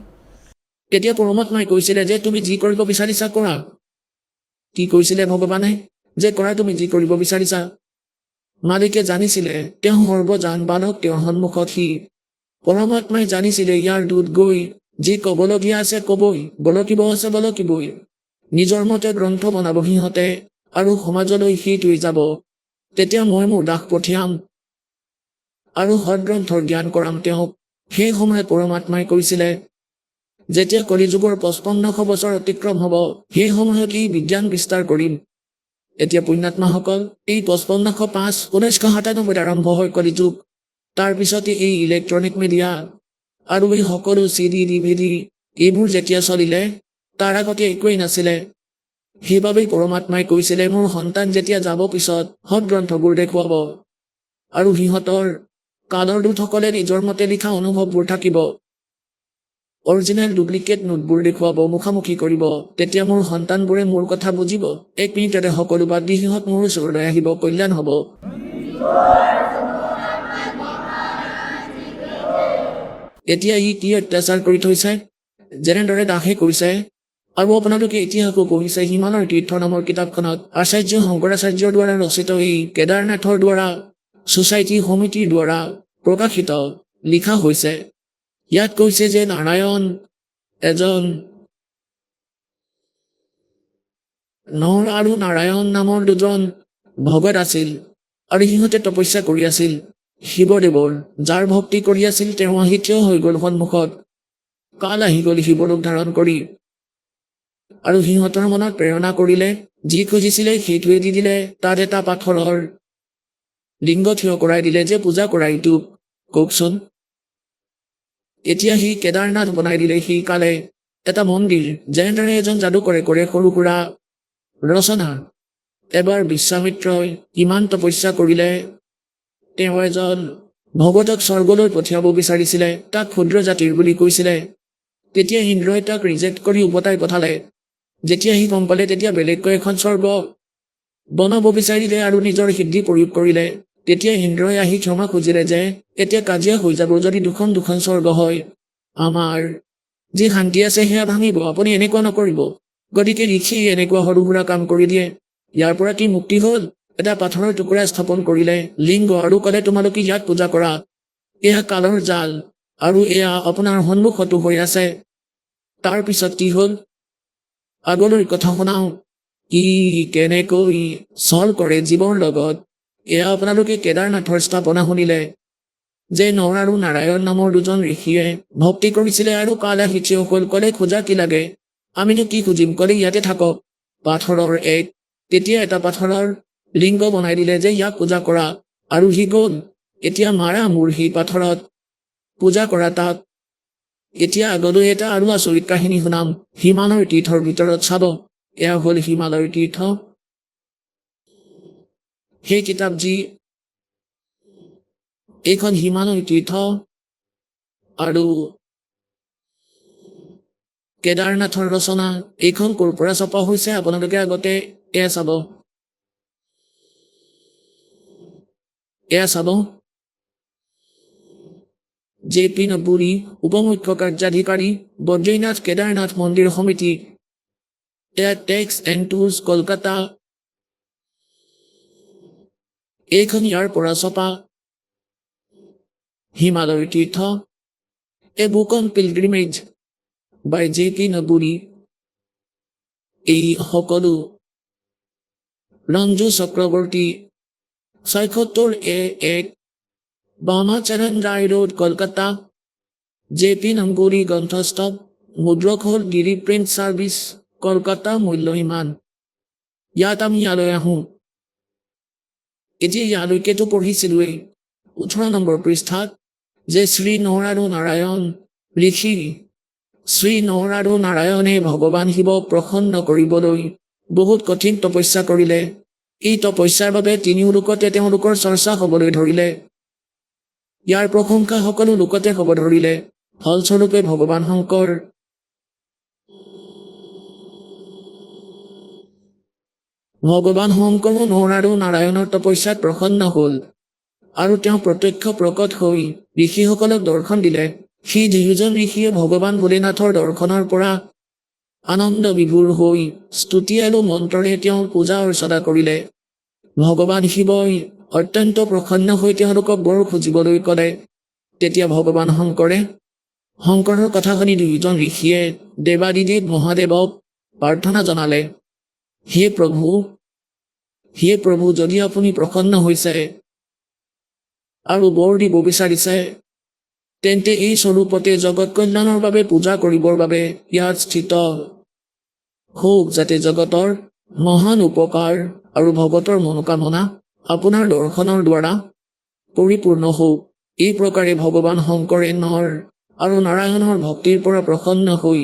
তেতিয়া পৰমাত্মাই কৈছিলে যে তুমি যি কৰিব বিচাৰিছা কৰা। কি কৈছিলে ভগৱানে যে কৰা তুমি যি কৰিব বিচাৰিছা। মালিকে জানিছিলে তেওঁ সৰ্বজান বালক তেওঁৰ সন্মুখত সি। পৰমাত্মাই জানিছিলে ইয়াৰ দূত গৈ যি ক'বলগীয়া আছে ক'বই, বলকিব আছে বলকিবই। নিজৰ মতে গ্ৰন্থ বনাব সিহঁতে আৰু সমাজলৈ সিটোৱে যাব। তেতিয়া মই মোৰ দাস পঠিয়াম আৰু সদগ্ৰন্থৰ জ্ঞান কৰাম তেওঁক। সেই সময়ত পৰমাত্মাই কৈছিলে যেতিয়া কলিযুগৰ 5500 বছৰ অতিক্ৰম হ'ব সেই সময়ত এই বিজ্ঞান বিস্তাৰ কৰিম। এতিয়া পুণ্যাত্মাসকল এই 5505 1997 আৰম্ভ হয় কলিযুগ। তাৰপিছতে এই ইলেক্ট্ৰনিক মিডিয়া আৰু এই সকলো CD DVD এইবোৰ যেতিয়া চলিলে তাৰ আগতে একোৱেই নাছিলে। সেইবাবেই পৰমাত্মাই কৈছিলে মোৰ সন্তান যেতিয়া যাব পিছত সদগ্ৰন্থবোৰ দেখুৱাব আৰু সিহঁতৰ কালৰ দূতসকলে নিজৰ মতে লিখা অনুভৱবোৰ থাকিব। অৰিজিনেল ডুপ্লিকেট নোটবোৰ দেখুৱাব, মুখামুখি কৰিব। তেতিয়া মোৰ সন্তানবোৰে মোৰ কথা বুজিব। 1 মিনিটতে সকলো বাদ দি সিহঁত মোৰ ওচৰলৈ আহিব, কল্যাণ হ'ব। এতিয়া ই কি অত্যাচাৰ কৰি থৈছে, যেনেদৰে দাসে কৈছে আৰু আপোনালোকে ইতিহাসো পঢ়িছে। হিমালয় তীৰ্থ নামৰ কিতাপখনত আচাৰ্য শংকৰাচাৰ্যৰ দ্বাৰা ৰচিত এই কেদাৰনাথৰ দ্বাৰা ছ'চাইটি সমিতিৰ দ্বাৰা প্ৰকাশিত লিখা হৈছে। ইয়াত কৈছে যে নাৰায়ণ এজন নৰ আৰু নাৰায়ণ নামৰ দুজন ভগত আছিল আৰু সিহঁতে তপস্যা কৰি আছিল শিৱদেৱৰ। যাৰ ভক্তি কৰি আছিল তেওঁ আহি থিয় হৈ গ'ল সন্মুখত। কাল আহি গ'ল শিৱৰূপ ধাৰণ কৰি আৰু সিহঁতৰ মনত প্ৰেৰণা কৰিলে যি খুজিছিলে সেইটোৱে দি দিলে। তাত এটা পাথৰৰ লিংগ থিয় কৰাই দিলে যে পূজা কৰা এইটো কওকচোন। এতিয়া সি কেদাৰনাথ বনাই দিলে। সি কালে এটা মন্দিৰ যেনেদৰে এজন যাদুকৰে কৰে সৰু সুৰা ৰচনা। এবাৰ বিশ্বামিত্ৰই কিমান তপস্যা কৰিলে, তেওঁ এজন ভগতক স্বৰ্গলৈ পঠিয়াব বিচাৰিছিলে, তাক ক্ষুদ্ৰ জাতিৰ বুলি কৈছিলে। তেতিয়া ইন্দ্ৰই তাক ৰিজেক্ট কৰি উভতাই পঠালে। যেতিয়া সি গম পালে তেতিয়া বেলেগকৈ এখন স্বৰ্গ বনাব বিচাৰিলে আৰু নিজৰ সিদ্ধি প্ৰয়োগ কৰিলে। তেতিয়া ইন্দ্ৰই আহি ক্ষমা খুজিলে যে এতিয়া কাজিয়া হৈ যাব যদি দুখন স্বৰ্গ হয়। আমাৰ যি শান্তি আছে সেয়া ভাঙিব, আপুনি এনেকুৱা নকৰিব। গতিকে ঋষিয়ে এনেকুৱা সৰু সুৰা কাম কৰি দিয়ে। ইয়াৰ পৰা কি মুক্তি হ'ল? এটা পাথৰৰ টুকুৰা স্থাপন কৰিলে লিংগ আৰু ক'লে তোমালোকে ইয়াত পূজা কৰা। এয়া কালৰ জাল আৰু এয়া আপোনাৰ সন্মুখতো হৈ আছে। তাৰ পিছত কি হ'ল আগলৈ কথা শুনাও, কি কেনেকৈ চল কৰে জীৱৰ লগত। এয়া আপোনালোকে কেদাৰনাথৰ স্থাপনা শুনিলে যে নৰ আৰু নাৰায়ণ নামৰ দুজন ঋষিয়ে ভক্তি কৰিছিলে আৰু কাল আহি থিয় হ'ল। ক'লে খোজা কি লাগে, আমিনো কি খুজিম, ক'লে ইয়াতে থাকক পাথৰৰ এক। তেতিয়া এটা পাথৰৰ লিংগ বনাই দিলে যে ইয়াক পূজা কৰা আৰু সি গ'ল। এতিয়া মাৰা মোৰ সি পাথৰত পূজা কৰা তাক। এতিয়া আগলৈ এটা আৰু আচৰিত কাহিনী শুনাম। হিমালয় তীৰ্থৰ ভিতৰত চাব, এয়া হ'ল হিমালয় তীৰ্থ। সেই কিতাপ যি এইখন হিমালয় তীৰ্থ আৰু কেদাৰনাথৰ ৰচনা। এইখন ক'ৰ পৰা ছপা হৈছে আপোনালোকে আগতে এয়া চাব, এয়া চাব। JP নপুৰী, উপমুখ্য কাৰ্যাধিকাৰী, বদ্ৰীনাথ কেদাৰনাথ মন্দিৰ সমিতি। এয়া টেক্স এণ্ড টুলছ কলকাতা। এইখন ইয়াৰ পৰা ছপা Himalaya Tirtha, a book on pilgrimage by JP Napuri. এই সকলো Ranju Chakraborty 76A1 Bamacharan Roy road Kolkata. JP Napuri গ্ৰন্থস্থ, মুদ্ৰক হ'ল গিৰি প্ৰিণ্ট ছাৰ্ভিচ কলকাতা। মূল্য ইমান। ইয়াত আমি ইয়ালৈ আহোঁ। এতিয়া ইয়ালৈকেতো পঢ়িছিলোৱেই 18 নম্বৰ পৃষ্ঠাত যে শ্ৰী নৰ আৰু নাৰায়ণ ঋষি। শ্ৰী নৰ আৰু নাৰায়ণে ভগৱান শিৱক প্ৰসন্ন কৰিবলৈ বহুত কঠিন তপস্যা কৰিলে। এই তপস্যাৰ বাবে তিনিও লোকতে তেওঁলোকৰ চৰ্চা হ'বলৈ ধৰিলে। ইয়াৰ প্ৰশংসা সকলো লোকতে হ'ব ধৰিলে। ফলস্বৰূপে ভগৱান শংকৰ নৰ আৰু নাৰায়ণৰ তপস্যাত প্ৰসন্ন হ'ল আৰু তেওঁ প্ৰত্যক্ষ প্ৰকট হৈ ঋষিসকলক দৰ্শন দিলে। সেই দুয়োজন ঋষিয়ে ভগৱান ভোলেনাথৰ দৰ্শনৰ পৰা আনন্দ বিভোৰ হৈ স্তুতি আৰু মন্ত্ৰৰে তেওঁৰ পূজা অৰ্চনা কৰিলে। ভগৱান শিৱই অত্যন্ত প্ৰসন্ন হৈ তেওঁলোকক বৰ খুজিবলৈ ক'লে। তেতিয়া ভগৱান শংকৰৰ কথা শুনি দুয়োজন ঋষিয়ে দেৱাদিদেৱ মহাদেৱক প্ৰাৰ্থনা জনালে, হে প্ৰভু, যদি আপুনি প্ৰসন্ন হৈছে আৰু বৰ দিব বিচাৰিছে, তেন্তে এই স্বৰূপতে জগত কল্যাণৰ বাবে পূজা কৰিবৰ বাবে ইয়াত স্থিত হওক, যাতে জগতৰ মহান উপকাৰ আৰু ভগতৰ মনোকামনা আপোনাৰ দৰ্শনৰ দ্বাৰা পৰিপূৰ্ণ হওক। এই প্ৰকাৰে ভগৱান শংকৰে নৰ আৰু নাৰায়ণৰ ভক্তিৰ পৰা প্ৰসন্ন হৈ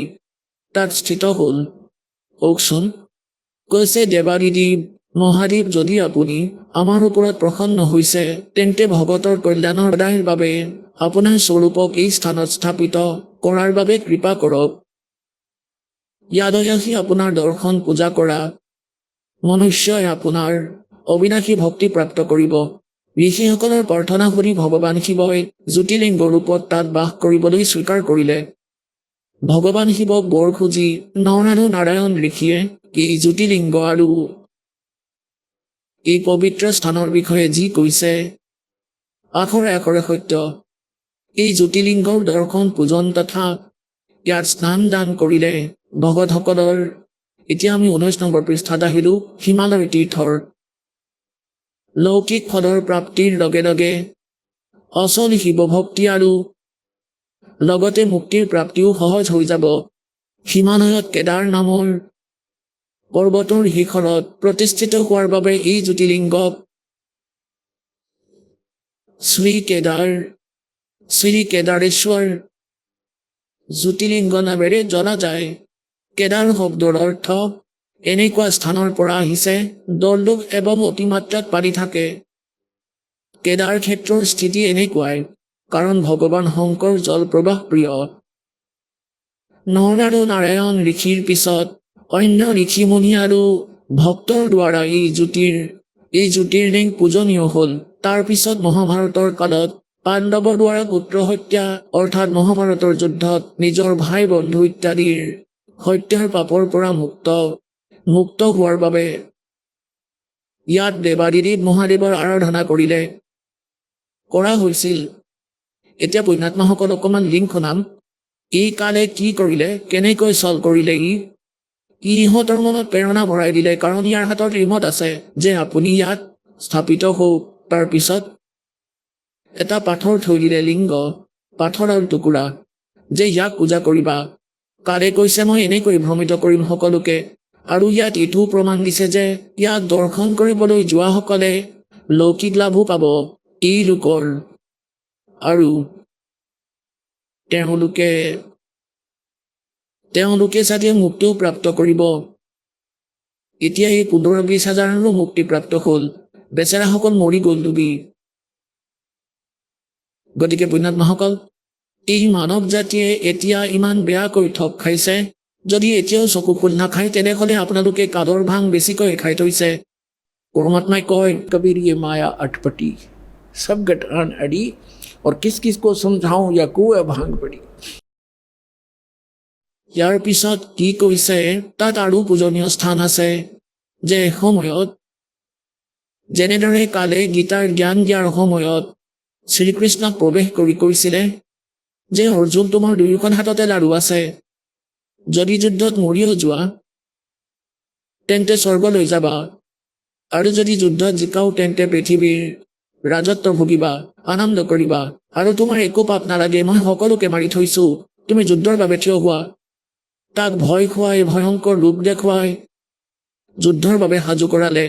তাত স্থিত হ'ল। কওকচোন, কৈছে দেৱাদিদেৱ মহাদেৱ, যদি আপুনি আমাৰ ওপৰত প্ৰসন্ন হৈছে, তেন্তে ভগতৰ কল্যাণৰ সদায়ৰ বাবে আপোনাৰ স্বৰূপক এই স্থানত স্থাপিত কৰাৰ বাবে কৃপা কৰক। ইয়ালৈ আহি আপোনাৰ দৰ্শন পূজা কৰা মনুষ্যই আপোনাৰ অবিনাশী ভক্তি প্ৰাপ্ত কৰিব। ঋষিসকলৰ প্ৰাৰ্থনা শুনি ভগৱান শিৱই জ্যোতিলিংগ ৰূপত তাত বাস কৰিবলৈ স্বীকাৰ কৰিলে। ভগৱান শিৱক বৰ খুজি নৰ আৰু নাৰায়ণ ঋষিয়ে এই জ্যোতিলিংগ আৰু এই পবিত্ৰ স্থানৰ বিষয়ে যি কৈছে আখৰে আখৰে সত্য। এই জ্যোতিলিংগৰ দৰ্শন পূজন তথা ইয়াত স্নান দান কৰিলে ভগতসকলৰ, এতিয়া আমি 19 নম্বৰ পৃষ্ঠাত আহিলো, হিমালয় তীৰ্থৰ লৌকিক ফলৰ প্ৰাপ্তিৰ লগে লগে অচল শিৱভক্তি আৰু লগতে মুক্তিৰ প্ৰাপ্তিও সহজ হৈ যাব। হিমালয়ত কেদাৰ নামৰ পৰ্বতৰ শিখৰত প্ৰতিষ্ঠিত হোৱাৰ বাবে এই জ্যোতিলিংগক শ্ৰী কেদাৰেশ্বৰ জ্যোতিলিংগ নামেৰে জনা যায়। কেদাৰ শব্দৰ অৰ্থ এনেকুৱা স্থানৰ পৰা আহিছে দলদোষ এবং অতিমাত্ৰাত পানী থাকে। কেদাৰ ক্ষেত্ৰৰ স্থিতি এনেকুৱাই, কাৰণ ভগৱান শংকৰ জলপ্ৰবাহ প্ৰিয়। নৰ আৰু নাৰায়ণ ঋষিৰ পিছত অন্য ঋষিমুনি আৰু ভক্তৰ দ্বাৰা এই জ্যোতিৰ্লিং পূজনীয় হ'ল। তাৰ পিছত মহাভাৰতৰ কালত পাণ্ডৱৰ দ্বাৰা পুত্ৰ হত্যা অৰ্থাৎ মহাভাৰতৰ যুদ্ধত নিজৰ ভাই বন্ধু ইত্যাদিৰ হত্যাৰ পাপৰ পৰা মুক্ত হোৱাৰ বাবে ইয়াত দেৱাদিদেৱ মহাদেৱৰ আৰাধনা কৰা হৈছিল। এতিয়া পুণ্যাত্মাসকল অকণমান লিংক শুনাম। এই কালে কি কৰিলে, কেনেকৈ চল কৰিলে, ইহঁতৰ মনত প্ৰেৰণা ভৰাই দিলে, কাৰণ ইয়াৰ হাতত ৰিমত আছে যে আপুনি ইয়াত স্থাপিত হওক। তাৰ পিছত এটা পাথৰ থৈ দিলে, লিংগ, পাথৰৰ টুকুৰা, যে ইয়াক পূজা কৰিবা। কালে কৈছে, মই এনেকৈ ভ্ৰমিত কৰিম সকলোকে, আৰু ইয়াত এইটোও প্ৰমাণ দিছে যে ইয়াক দৰ্শন কৰিবলৈ যোৱাসকলে লৌকিক লাভো পাব এই লোকৰ, আৰু তেওঁলোকে চাগে মুক্তিও প্ৰাপ্ত কৰিব। এতিয়া এই 15,000-20,000ৰো মুক্তি প্ৰাপ্ত হ'ল, বেচেৰাসকল মৰি গ'ল ডুবি। গতিকে পুণ্যাত্মাসকল, এই মানৱ জাতিয়ে এতিয়া ইমান বেয়াকৈ ঠগ খাইছে, যদি এতিয়াও চকু খোল নাখায় তেনেহ'লে আপোনালোকে কাদৰ ভাং বেছিকৈ খাই থৈছে। পৰমাত্মাই কয়, কবিৰ ये माया अटपटी सब गठान अड़ी और किस किस को समझाऊं या कुएं भांग पड़ी। ইয়াৰ পিছত কি কৈছে, তাত আৰু পূজনীয় স্থান আছে, যে সময়ত যেনেদৰে কালে গীতাৰ জ্ঞান দিয়াৰ সময়ত শ্ৰীকৃষ্ণক প্ৰৱেশ কৰি কৈছিলে যে অৰ্জুন, তোমাৰ দুয়োখন হাততে লাড়ু আছে, যদি যুদ্ধত মৰিও যোৱা তেন্তে স্বৰ্গলৈ যাবা, আৰু যদি যুদ্ধত জিকাও তেন্তে পৃথিৱীৰ ৰাজত্ব ভুগিবা, আনন্দ কৰিবা, আৰু তোমাৰ একো পাপ নালাগে, মই সকলোকে মাৰি থৈছো, তুমি যুদ্ধৰ বাবে থিয় হোৱা। তাক ভয় খুৱাই ভয়ংকৰ ৰূপ দেখুৱাই যুদ্ধৰ বাবে সাজু কৰালে।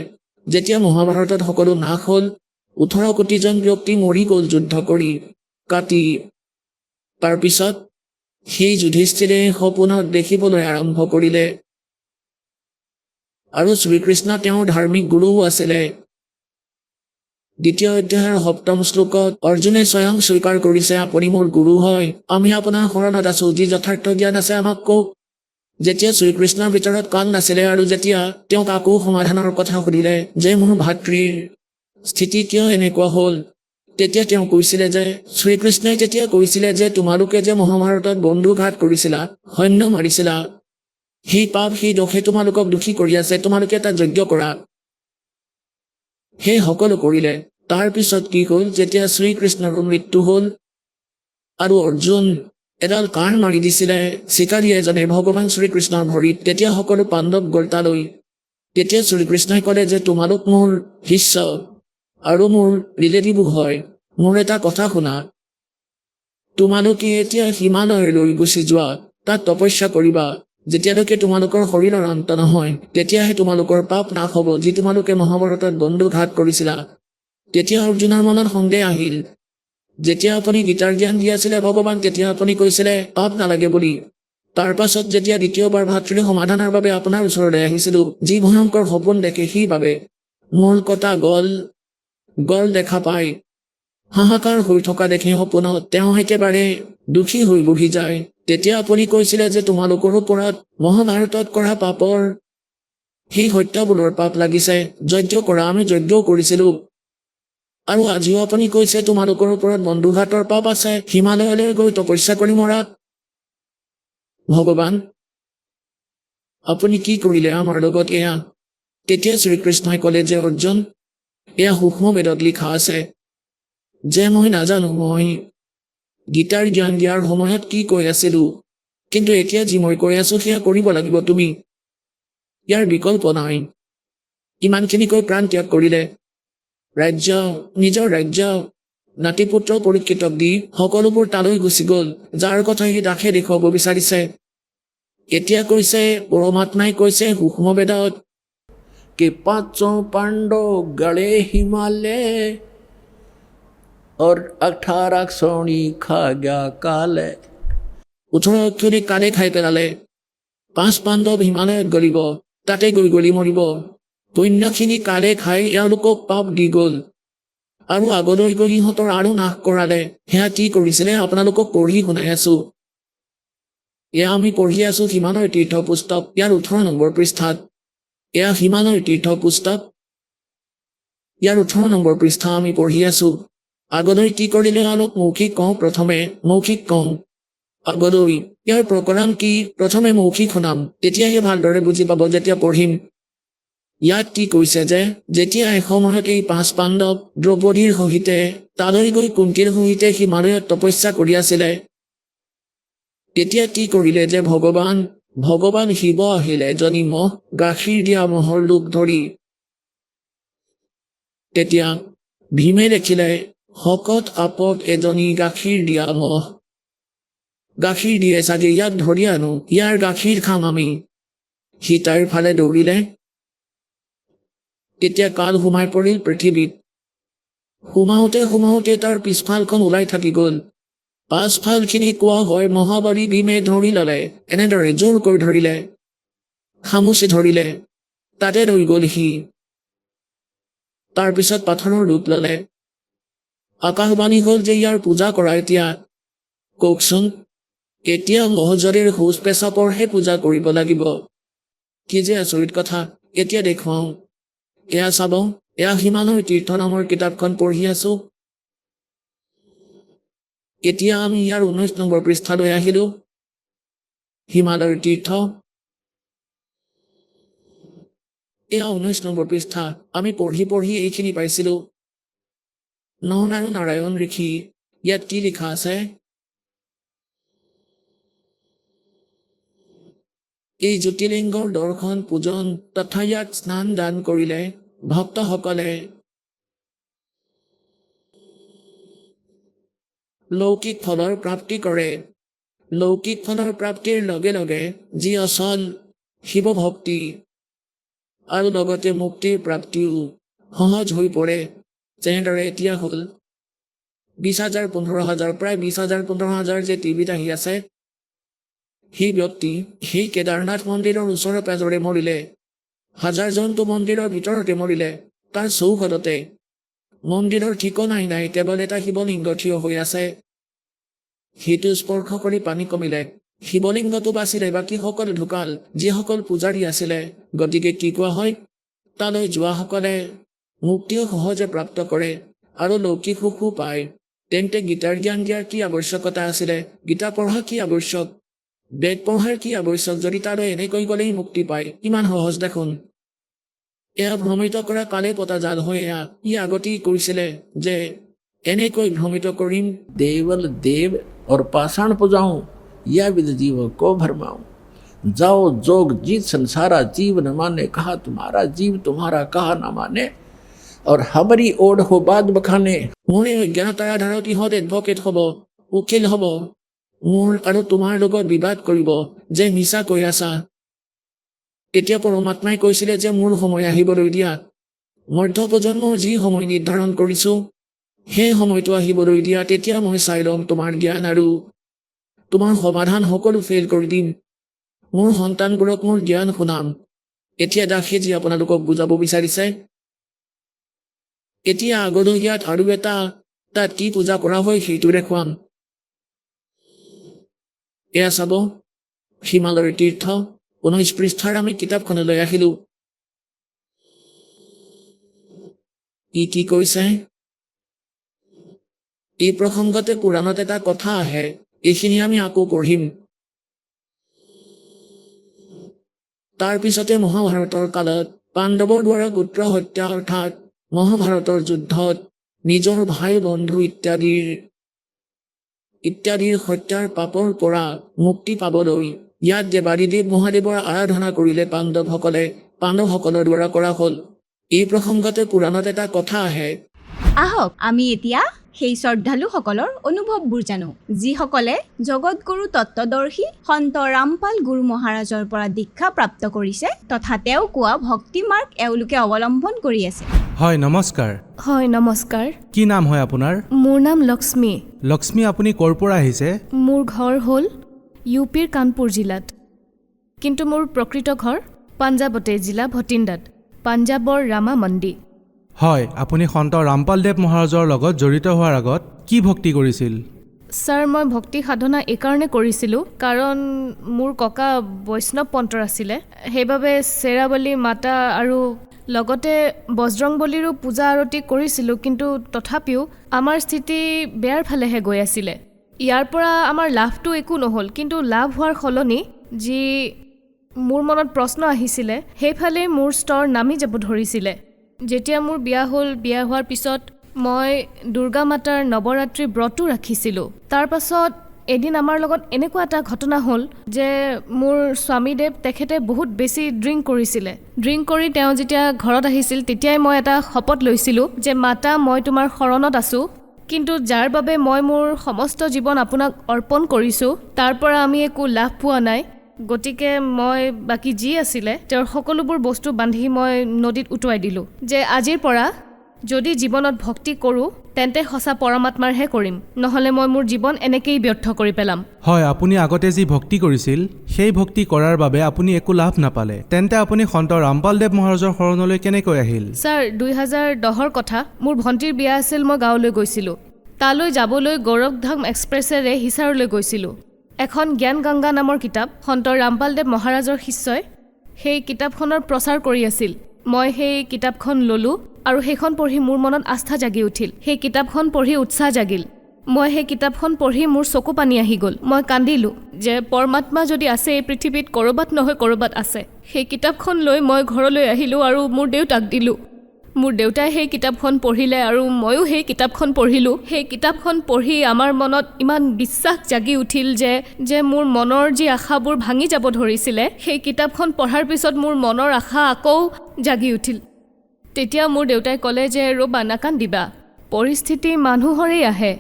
যেতিয়া মহাভাৰতত সকলো নাশ হ'ল, 18 কোটিজন ব্যক্তি মৰি গ'ল যুদ্ধ কৰি কাটি। তাৰ পিছত সেই যুধিষ্ঠিৰে সপোনত দেখিবলৈ আৰম্ভ কৰিলে, আৰু শ্ৰীকৃষ্ণ তেওঁৰ ধাৰ্মিক গুৰুও আছিলে। দ্বিতীয় অধ্যায়ৰ 7ম শ্লোকত অৰ্জুনে স্বয়ং স্বীকাৰ কৰিছে আপুনি মোৰ গুৰু হয়, আমি আপোনাৰ শৰণত আছো, যি যথাৰ্থ জ্ঞান আছে আমাক কওক। যেতিয়া শ্ৰীকৃষ্ণৰ ভিতৰত কাণ নাছিলে আৰু যেতিয়া তেওঁক আকৌ সমাধানৰ কথা সুধিলে যে মোৰ ভাতৃৰ স্থিতি কিয় এনেকুৱা হ'ল, তেতিয়া তেওঁ কৈছিলে যে শ্ৰীকৃষ্ণই তেতিয়া কৈছিলে যে তোমালোকে যে মহাভাৰতত বন্ধুঘাত কৰিছিলা, সৈন্য মাৰিছিলা, সেই পাপ সেই দোষে তোমালোকক দুখী কৰি আছে, তোমালোকে এটা যজ্ঞ কৰা। সেই সকলো কৰিলে। তাৰ পিছত কি হ'ল, যেতিয়া শ্ৰীকৃষ্ণৰ মৃত্যু হ'ল আৰু অৰ্জুন এডাল কাণ মাৰি দিছিলে চিকাৰী এজনে ভগৱান শ্ৰীকৃষ্ণৰ ভৰিত, তেতিয়া সকলো পাণ্ডৱ গ'ল তালৈ। তেতিয়া শ্ৰীকৃষ্ণই ক'লে যে তোমালোক মোৰ শিষ্য আৰু মোৰ ৰিলেটিভ হয়, মোৰ এটা কথা শুনা, তোমালোকে এতিয়া হিমালয়লৈ গুচি যোৱা, তাত তপস্যা কৰিবা, যেতিয়ালৈকে তোমালোকৰ শৰীৰৰ অন্ত নহয়, তেতিয়াহে তোমালোকৰ পাপ নাশ হ'ব, যি তোমালোকে মহাভাৰতত বন্ধুঘাত কৰিছিলা। তেতিয়া অৰ্জুনৰ মনত সন্দেহ আহিল। যেতিয়া আপুনি গীতাৰ জ্ঞান দি আছিলে ভগৱান, তেতিয়া আপুনি কৈছিলে পাপ নালাগে বুলি। তাৰ পাছত যেতিয়া দ্বিতীয়বাৰ ভাতৃৰ সমাধানৰ বাবে আপোনাৰ ওচৰলৈ আহিছিলো, যি ভয়ংকৰ সপোন দেখে সেইবাবে মূল কটা গল দেখা পাই হাহাকাৰ হৈ থকা দেখি সপোনত তেওঁ একেবাৰে দুখী হৈ বহি যায়। তেতিয়া আপুনি কৈছিলে যে তোমালোকৰ ওপৰত মহাভাৰতত কৰা পাপৰ সেই হত্যাবোৰৰ পাপ লাগিছে, যজ্ঞ কৰা, আমি যজ্ঞও কৰিছিলো। আৰু আজিও আপুনি কৈছে তোমালোকৰ ওপৰত বন্ধুঘাতৰ পাপ আছে, হিমালয়লৈ গৈ তপস্যা কৰি মৰা। ভগৱান, আপুনি কি কৰিলে আমাৰ লগত এয়া? তেতিয়া শ্ৰীকৃষ্ণই ক'লে যে অৰ্জুন, এয়া সূক্ষ্ম বেদত লিখা আছে যে মই নাজানো মই গীতাৰ জ্ঞান দিয়াৰ সময়ত কি কৈ আছিলো, কিন্তু এতিয়া যি মই কৈ আছো সেয়া কৰিব লাগিব তুমি, ইয়াৰ বিকল্প নাই। ইমানখিনি কৈ প্ৰাণ ত্যাগ কৰিলে। নিজৰ ৰাজ্য নাতিপুত্ৰ পৰীক্ষিতক দি সকলোবোৰ তালৈ গুচি গ'ল, যাৰ কথা সি দাসে দেখুৱাব বিচাৰিছে। এতিয়া কৈছে পৰমাত্মাই কৈছে সূক্ষ্ম বেদত कि 5 पांडव गड़े हिमालय और 18 सोनी खा गया काले। 18 অক্ষৰী কালে খাই পেলালে। 5 পাণ্ডৱ হিমালয়ত গলিব, তাতে গলি মৰিব। সৈন্যখিনি কালে খাই এওঁলোকক পাপ দি গ'ল আৰু আগলৈ গৈ সিহঁতৰ আৰু নাশ কৰালে। সেয়া কি কৰিছিলে আপোনালোকক পঢ়ি শুনাই আছো। এয়া আমি পঢ়ি আছো হিমালয় তীৰ্থ পুস্তক, ইয়াৰ 18 নম্বৰ পৃষ্ঠাত। এয়া হিমালয় তীৰ্থ পুস্তক, ইয়াৰ 18 নম্বৰ পৃষ্ঠা আমি পঢ়ি আছো। আগলৈ কি কৰিলে অলপ মৌখিক কওঁ, প্ৰথমে মৌখিক কওঁ। আগলৈ ইয়াৰ প্ৰকৰণ কি, প্ৰথমে মৌখিক শুনাম, তেতিয়াহে ভালদৰে বুজি পাব যেতিয়া পঢ়িম। ইয়াত কি কৈছে যে যেতিয়া এসময়ত এই 5 পাণ্ডৱ দ্ৰৌপদীৰ সহিতে তালৈ গৈ কুন্তীৰ সহিতে হিমালয়ত তপস্যা কৰি আছিলে, তেতিয়া কি কৰিলে যে ভগৱান শিৱ আহিলে এজনী মহ, গাখীৰ দিয়া মহৰ লোক ধৰি। তেতিয়া ভীমে দেখিলে শকত আপত এজনী গাখীৰ দিয়া মহ, গাখীৰ দিয়ে চাগে, ইয়াক ধৰি আনো, ইয়াৰ গাখীৰ খাম আমি। সি তাইৰ ফালে দৌৰিলে। তেতিয়া কাল সোমাই পৰিল পৃথিৱীত। সোমাওতে তাৰ পিছফালখন ওলাই থাকি গ'ল। পাছফালখিনি কোৱা হয় মহাবলী ভীমে ধৰি ল'লে, এনেদৰে জোৰকৈ ধৰিলে, খামুচি ধৰিলে, তাতে ৰৈ গ'ল সি। তাৰপিছত পাথৰৰ ৰূপ ল'লে। আকাশবাণী হ'ল যে ইয়াৰ পূজা কৰা এতিয়া। কওকচোন, এতিয়া মহজৰীৰ শৌচ পেচাবৰহে পূজা কৰিব লাগিব। কি যে আচৰিত কথা। এতিয়া দেখুৱাওঁ, এয়া চাব, এয়া হিমালয় তীৰ্থ নামৰ কিতাপখন পঢ়ি আছো। এতিয়া আমি ইয়াৰ 19 নম্বৰ পৃষ্ঠালৈ আহিলো। হিমালয়ৰ তীৰ্থ, এয়া 19 নম্বৰ পৃষ্ঠা। আমি পঢ়ি এইখিনি পাইছিলো। নন আৰু নাৰায়ণ ঋষি, ইয়াত কি লিখা আছে? এই জ্যোতিলিংগৰ দৰ্শন পূজন তথা ইয়াত স্নান দান কৰিলে ভক্তসকলে লৌকিক ফলৰ প্ৰাপ্তি কৰে। লৌকিক ফলৰ প্ৰাপ্তিৰ লগে লগে যি অচল শিৱ ভক্তি আৰু লগতে মুক্তিৰ প্ৰাপ্তিও সহজ হৈ পৰে। যেনেদৰে এতিয়া হ'ল 20,000 15,000 প্ৰায় 20,000 15,000 যে টিভিত আহি আছে, সেই ব্যক্তি সেই কেদাৰনাথ মন্দিৰৰ ওচৰে পাজৰে মৰিলে, হাজাৰজনটো মন্দিৰৰ ভিতৰতে মৰিলে, তাৰ চৌহদতে। মন্দিৰৰ ঠিকনাই নাই, কেৱল এটা শিৱলিংগ থিয় হৈ আছে। সেইটো স্পৰ্শ কৰি পানী কমিলে শিৱলিংগটো বাচিলে, বাকীসকল ঢুকাল যিসকল পূজাৰী আছিলে। গতিকে কি কোৱা হয়, তালৈ যোৱাসকলে মুক্তিও সহজে প্ৰাপ্ত কৰে আৰু লৌকিক সুখো পায়। তেন্তে গীতাৰ জ্ঞান দিয়াৰ কি আৱশ্যকতা আছিলে? গীতা পঢ়া কি আৱশ্যক? বেদ পঢ়াৰ কি আৱশ্যক যদি তালৈ এনেকৈ গ'লেই মুক্তি পায়? ইমান সহজ দেখোন। এয়া ভ্ৰমিত কৰা কালে পতা জাল হয়। ই আগতেই কৈছিলে যে এনেকৈ ভ্ৰমিত কৰিম देवल देव और पाषाण पुजाऊं, या विद जीव को भरमाऊं। जाओ जोग जीत संसारा, जीव न माने कहा तुम्हारा, जीव तुम्हारा कहा न माने, और हमारी ओढ़ हो बाद बखाने। मोरे অজ্ঞানতাৰ আধাৰত ইহঁত এডভকেট হ'ব, উকিল হ'ব, মোৰ আৰু তোমাৰ লগত বিবাদ কৰিব যে মিছা কৈ আছা। তেতিয়া পৰমাত্মাই কৈছিলে যে মোৰ সময় আহিবলৈ দিয়া। মধ্য প্ৰজন্মৰ যি সময় নিৰ্ধাৰণ কৰিছো সেই সময়টো আহিবলৈ দিয়া। তেতিয়া মই চাই ল'ম তোমাৰ জ্ঞান আৰু তোমাৰ সমাধান সকলো ফেইল কৰি দিম। মোৰ সন্তানবোৰক মোৰ জ্ঞান শুনাম। এতিয়া দাসেজী আপোনালোকক বুজাব বিচাৰিছে। এতিয়া আগলৈ ইয়াত আৰু তাত কি পূজা কৰা হয় সেইটো দেখুৱাম। এয়া চাব, হিমালয়ৰ তীৰ্থ 19 পৃষ্ঠাৰ আমি কিতাপখনলৈ আহিলো। ই কি কৈছে? এই প্ৰসংগতে পুৰাণত এটা কথা আহে, এইখিনি আমি আকৌ পঢ়িম। তাৰ পিছতে মহাভাৰতৰ কালত পাণ্ডৱৰ দ্বাৰা গোত্ৰ হত্যা অৰ্থাৎ মহাভাৰতৰ যুদ্ধত নিজৰ ভাই বন্ধু ইত্যাদিৰ হত্যাৰ পাপৰ পৰা মুক্তি পাবলৈ ইয়াত দেৱাদিদেৱ মহাদেৱৰ আৰাধনা কৰিলে পাণ্ডৱসকলৰ দ্বাৰা কৰা হ'ল। এই প্ৰসংগতে পুৰাণত এটা কথা আহে। আহক আমি এতিয়া সেই শ্ৰদ্ধালুসকলৰ অনুভৱবোৰ জানো, যিসকলে জগতগুৰু তত্ত্বদৰ্শী সন্ত ৰামপাল গুৰু মহাৰাজৰ পৰা দীক্ষা প্ৰাপ্ত কৰিছে তথা তেওঁ কোৱা ভক্তি মাৰ্গ এওঁলোকে অৱলম্বন কৰি আছে। হয়, নমস্কাৰ। হয়, নমস্কাৰ। কি নাম হয় আপোনাৰ? মোৰ নাম লক্ষ্মী। লক্ষ্মী, আপুনি ক'ৰ পৰা আহিছে? মোৰ ঘৰ হ'ল ইউপিৰ কানপুৰ জিলাত, কিন্তু মোৰ প্ৰকৃত ঘৰ পাঞ্জাৱতে, জিলা ভটিণ্ডাত, পাঞ্জাৱৰ ৰামা মন্দি। হয়, আপুনি সন্ত ৰামপালদেৱ মহাৰাজৰ লগত জড়িত হোৱাৰ আগত কি ভক্তি কৰিছিল? ছাৰ, মই ভক্তি সাধনা এইকাৰণে কৰিছিলোঁ কাৰণ মোৰ ককা বৈষ্ণৱ পন্থৰ আছিলে। সেইবাবে চেৰাবলী মাতা আৰু লগতে বজৰংবলীৰো পূজা আৰতি কৰিছিলোঁ, কিন্তু তথাপিও আমাৰ স্থিতি বেয়াৰ ফালেহে গৈ আছিলে। ইয়াৰ পৰা আমাৰ লাভটো একো নহ'ল, কিন্তু লাভ হোৱাৰ সলনি যি মোৰ মনত প্ৰশ্ন আহিছিলে সেইফালে মোৰ স্তৰ নামি যাব ধৰিছিলে। যেতিয়া মোৰ বিয়া হ'ল, বিয়া হোৱাৰ পিছত মই দুৰ্গা মাতাৰ নৱৰাত্ৰি ব্ৰতো ৰাখিছিলোঁ। তাৰ পাছত এদিন আমাৰ লগত এনেকুৱা এটা ঘটনা হ'ল যে মোৰ স্বামীদেৱ তেখেতে বহুত বেছি ড্ৰিংক কৰিছিলে। ড্ৰিংক কৰি তেওঁ যেতিয়া ঘৰত আহিছিল তেতিয়াই মই এটা শপত লৈছিলোঁ যে মাতা, মই তোমাৰ শৰণত আছোঁ, কিন্তু যাৰ বাবে মই মোৰ সমস্ত জীৱন আপোনাক অৰ্পণ কৰিছোঁ তাৰ পৰা আমি একো লাভ পোৱা নাই। গতিকে মই বাকী যি আছিলে তেওঁৰ সকলোবোৰ বস্তু বান্ধি মই নদীত উটুৱাই দিলোঁ যে আজিৰ পৰা যদি জীৱনত ভক্তি কৰোঁ তেন্তে সঁচা পৰমাত্মাৰহে কৰিম, নহ'লে মই মোৰ জীৱন এনেকেই ব্যৰ্থ কৰি পেলাম। হয়, আপুনি আগতে যি ভক্তি কৰিছিল সেই ভক্তি কৰাৰ বাবে আপুনি একো লাভ নাপালে, তেন্তে আপুনি সন্ত ৰামপালদেৱ মহাৰাজৰ শৰণলৈ কেনেকৈ আহিল? ছাৰ, 2010ৰ কথা, মোৰ ভণ্টিৰ বিয়া আছিল। মই গাঁৱলৈ গৈছিলোঁ। তালৈ যাবলৈ গৌৰৱধাম এক্সপ্ৰেছেৰে হিচাৰলৈ গৈছিলোঁ। এখন জ্ঞান গংগা নামৰ কিতাপ সন্ত ৰামপালদেৱ মহাৰাজৰ শিষ্যই সেই কিতাপখনৰ প্ৰচাৰ কৰি আছিল। মই সেই কিতাপখন ল'লোঁ আৰু সেইখন পঢ়ি মোৰ মনত আস্থা জাগি উঠিল। সেই কিতাপখন পঢ়ি উৎসাহ জাগিল। মই সেই কিতাপখন পঢ়ি মোৰ চকু পানী আহি গ'ল। মই কান্দিলোঁ যে পৰমাত্মা যদি আছে এই পৃথিৱীত ক'ৰবাত নহয় ক'ৰবাত আছে। সেই কিতাপখন লৈ মই ঘৰলৈ আহিলোঁ আৰু মোৰ দেউতাক দিলোঁ। মোৰ দেউতাই সেই কিতাপখন পঢ়িলে আৰু ময়ো সেই কিতাপখন পঢ়িলোঁ। সেই কিতাপখন পঢ়ি আমাৰ মনত ইমান বিশ্বাস জাগি উঠিল যে মোৰ মনৰ যি আশাবোৰ ভাঙি যাব ধৰিছিলে, সেই কিতাপখন পঢ়াৰ পিছত মোৰ মনৰ আশা আকৌ জাগি উঠিল। তেতিয়া মোৰ দেউতাই ক'লে যে ৰ'বা, নাকান্দিবা, পৰিস্থিতি মানুহৰেই আহে,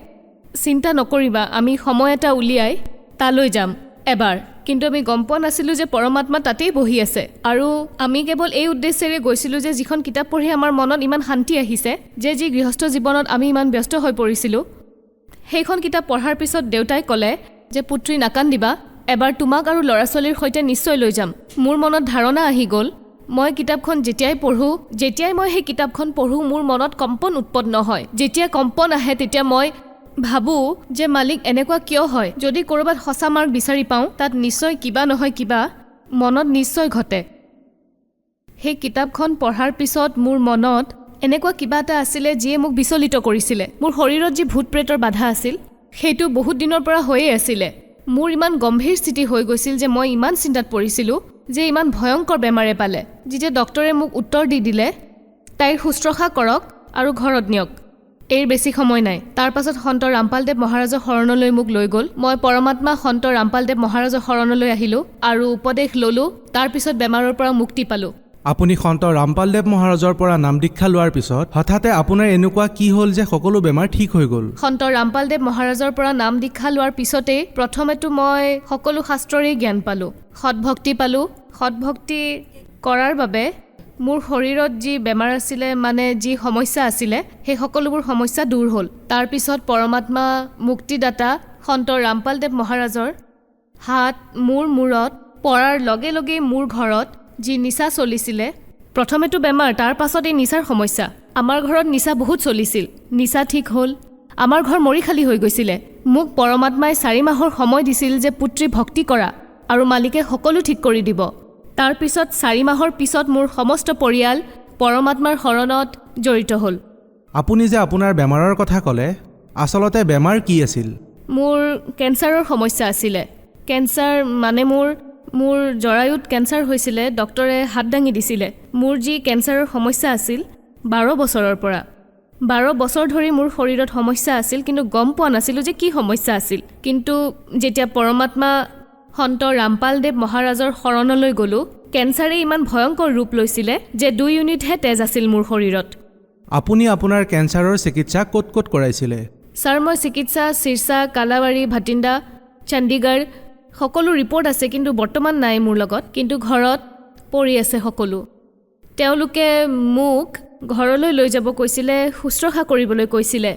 চিন্তা নকৰিবা, আমি সময় এটা উলিয়াই তালৈ যাম এবাৰ। কিন্তু আমি গম পোৱা নাছিলোঁ যে পৰমাত্মা তাতেই বহি আছে। আৰু আমি কেৱল এই উদ্দেশ্যেৰে গৈছিলোঁ যে যিখন কিতাপ পঢ়ি আমাৰ মনত ইমান শান্তি আহিছে, যে যি গৃহস্থ জীৱনত আমি ইমান ব্যস্ত হৈ পৰিছিলোঁ, সেইখন কিতাপ পঢ়াৰ পিছত দেউতাই ক'লে যে পুত্ৰী, নাকান্দিবা, এবাৰ তোমাক আৰু ল'ৰা ছোৱালীৰ সৈতে নিশ্চয় লৈ যাম। মোৰ মনত ধাৰণা আহি গ'ল মই কিতাপখন যেতিয়াই মই সেই কিতাপখন পঢ়োঁ মোৰ মনত কম্পন উৎপন্ন হয়। যেতিয়া কম্পন আহে তেতিয়া মই ভাবোঁ যে মালিক এনেকুৱা কিয় হয়? যদি ক'ৰবাত সঁচা মাৰ্গ বিচাৰি পাওঁ তাত নিশ্চয় কিবা নহয় কিবা মনত নিশ্চয় ঘটে। সেই কিতাপখন পঢ়াৰ পিছত মোৰ মনত এনেকুৱা কিবা এটা আছিলে যিয়ে মোক বিচলিত কৰিছিলে। মোৰ শৰীৰত যি ভূত প্ৰেতৰ বাধা আছিল সেইটো বহুত দিনৰ পৰা হৈয়ে আছিলে। মোৰ ইমান গম্ভীৰ স্থিতি হৈ গৈছিল যে মই ইমান চিন্তাত পৰিছিলোঁ যে ইমান ভয়ংকৰ বেমাৰে পালে। যেতিয়া ডক্টৰে মোক উত্তৰ দি দিলে তাইৰ শুশ্ৰূষা কৰক আৰু ঘৰত নিয়ক, এইৰ বেছি সময় নাই। তাৰ পাছত সন্ত ৰামপালদেৱ মহাৰাজৰ শৰণলৈ মোক লৈ গ'ল। মই পৰমাত্মা সন্ত ৰামপালদেৱ মহাৰাজৰ শৰণলৈ আহিলোঁ আৰু উপদেশ ল'লোঁ। তাৰ পিছত বেমাৰৰ পৰা মুক্তি পালোঁ। আপুনি সন্ত ৰামপালদেৱ মহাৰাজৰ পৰা নাম দীক্ষা লোৱাৰ পিছত হঠাতে আপোনাৰ এনেকুৱা কি হ'ল যে সকলো বেমাৰ ঠিক হৈ গ'ল? সন্ত ৰামপালদেৱ মহাৰাজৰ পৰা নাম দীক্ষা লোৱাৰ পিছতেই প্ৰথমেতো মই সকলো শাস্ত্ৰৰেই জ্ঞান পালোঁ, সৎভক্তি পালোঁ। সৎভক্তি কৰাৰ বাবে মোৰ শৰীৰত যি বেমাৰ আছিলে, মানে যি সমস্যা আছিলে, সেই সকলোবোৰ সমস্যা দূৰ হ'ল। তাৰপিছত পৰমাত্মা মুক্তিদাতা সন্ত ৰামপালদেৱ মহাৰাজৰ হাত মোৰ মূৰত পৰাৰ লগে লগেই মোৰ ঘৰত যি নিচা চলিছিলে, প্ৰথমেতো বেমাৰ, তাৰ পাছত এই নিচাৰ সমস্যা। আমাৰ ঘৰত নিচা বহুত চলিছিল, নিচা ঠিক হ'ল। আমাৰ ঘৰ মৰিখালী হৈ গৈছিলে। মোক পৰমাত্মাই 4 মাহৰ সময় দিছিল যে পুত্ৰী ভক্তি কৰা আৰু মালিকে সকলো ঠিক কৰি দিব। তাৰ পিছত 4 মাহৰ পিছত মোৰ সমস্ত পৰিয়াল পৰমাত্মাৰ শৰণত জড়িত হ'ল। আপুনি যে আপোনাৰ বেমাৰৰ কথা ক'লে, আচলতে বেমাৰ কি আছিল? মোৰ কেঞ্চাৰৰ সমস্যা আছিলে। কেঞ্চাৰ মানে মোৰ জৰায়ুত কেঞ্চাৰ হৈছিলে। ডক্টৰে হাত দাঙি দিছিলে। মোৰ যি কেঞ্চাৰৰ সমস্যা আছিল 12 বছৰৰ পৰা 12 বছৰ ধৰি মোৰ শৰীৰত সমস্যা আছিল, কিন্তু গম পোৱা নাছিলোঁ যে কি সমস্যা আছিল। কিন্তু যেতিয়া পৰমাত্মা সন্ত ৰামপালদেৱ মহাৰাজৰ শৰণলৈ গ'লোঁ, কেঞ্চাৰে ইমান ভয়ংকৰ ৰূপ লৈছিলে যে 2 ইউনিটহে তেজ আছিল মোৰ শৰীৰত। আপুনি আপোনাৰ কেঞ্চাৰৰ চিকিৎসা ক'ত ক'ত কৰাইছিলে? ছাৰ, মই চিকিৎসা চিৰচা, কালাবাৰী, ভাটিন্দা, চণ্ডীগড় সকলো ৰিপৰ্ট আছে, কিন্তু বৰ্তমান নাই মোৰ লগত, কিন্তু ঘৰত পৰি আছে সকলো। তেওঁলোকে মোক ঘৰলৈ লৈ যাব কৈছিলে, শুশ্ৰূষা কৰিবলৈ কৈছিলে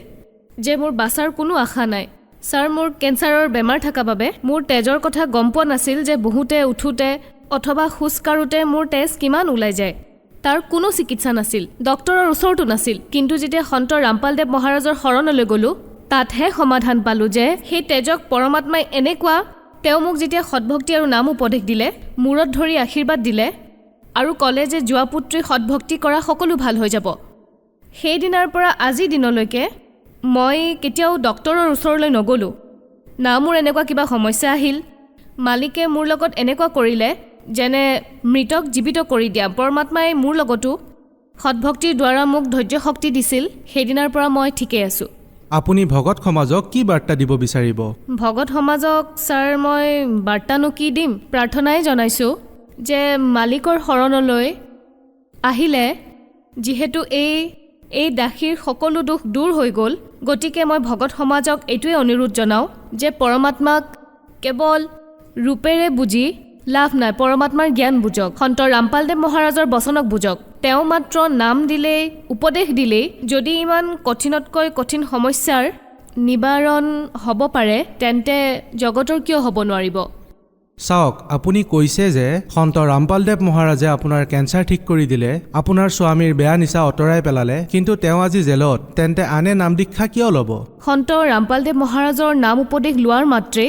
যে মোৰ বাচাৰ কোনো আশা নাই। ছাৰ, মোৰ কেঞ্চাৰৰ বেমাৰ থকা বাবে মোৰ তেজৰ কথা গম পোৱা নাছিল যে বহোঁতে উঠোঁতে অথবা খোজ কাঢ়োঁতে মোৰ তেজ কিমান ওলাই যায়। তাৰ কোনো চিকিৎসা নাছিল, ডক্টৰৰ ওচৰতো নাছিল। কিন্তু যেতিয়া সন্ত ৰামপালদেৱ মহাৰাজৰ শৰণলৈ গ'লোঁ, তাতহে সমাধান পালোঁ যে সেই তেজক পৰমাত্মাই এনেকুৱা, তেওঁ মোক যেতিয়া সৎভক্তি আৰু নাম উপদেশ দিলে, মূৰত ধৰি আশীৰ্বাদ দিলে আৰু ক'লে যে যোৱা পুত্ৰী সৎভক্তি কৰা সকলো ভাল হৈ যাব। সেইদিনাৰ পৰা আজি দিনলৈকে মই কেতিয়াও ডক্টৰৰ ওচৰলৈ নগ'লোঁ। না মোৰ এনেকুৱা কিবা সমস্যা আহিল। মালিকে মোৰ লগত এনেকুৱা কৰিলে যেনে মৃতক জীৱিত কৰি দিয়া। পৰমাত্মাই মোৰ লগতো সৎভক্তিৰ দ্বাৰা মোক ধৈৰ্য শক্তি দিছিল। সেইদিনাৰ পৰা মই ঠিকেই আছোঁ। আপুনি ভগত সমাজক কি বাৰ্তা দিব বিচাৰিব? ভগত সমাজক ছাৰ মই বাৰ্তানো কি দিম, প্ৰাৰ্থনাই জনাইছোঁ যে মালিকৰ শৰণলৈ আহিলে যিহেতু এই দাসীৰ সকলো দুখ দূৰ হৈ গ'ল, গতিকে মই ভগত সমাজক এইটোৱে অনুৰোধ জনাওঁ যে পৰমাত্মাক কেৱল ৰূপেৰে বুজি লাভ নাই, পৰমাত্মাৰ জ্ঞান বুজক। সন্ত ৰামপালদেৱ মহাৰাজৰ বচনক বুজক। তেওঁ মাত্ৰ নাম দিলেই, উপদেশ দিলেই যদি ইমান কঠিনতকৈ কঠিন সমস্যাৰ নিবাৰণ হ'ব পাৰে, তেন্তে জগতৰ কিয় হ'ব নোৱাৰিব? চাওক, আপুনি কৈছে যে সন্ত ৰামপালদেৱ মহাৰাজে আপোনাৰ কেঞ্চাৰ ঠিক কৰি দিলে, আপোনাৰ স্বামীৰ বেয়া নিচা আঁতৰাই পেলালে, কিন্তু তেওঁ আজি জেলত, তেন্তে আনে নাম দীক্ষা কিয় ল'ব? সন্ত ৰামপালদেৱ মহাৰাজৰ নাম উপদেশ লোৱাৰ মাত্ৰে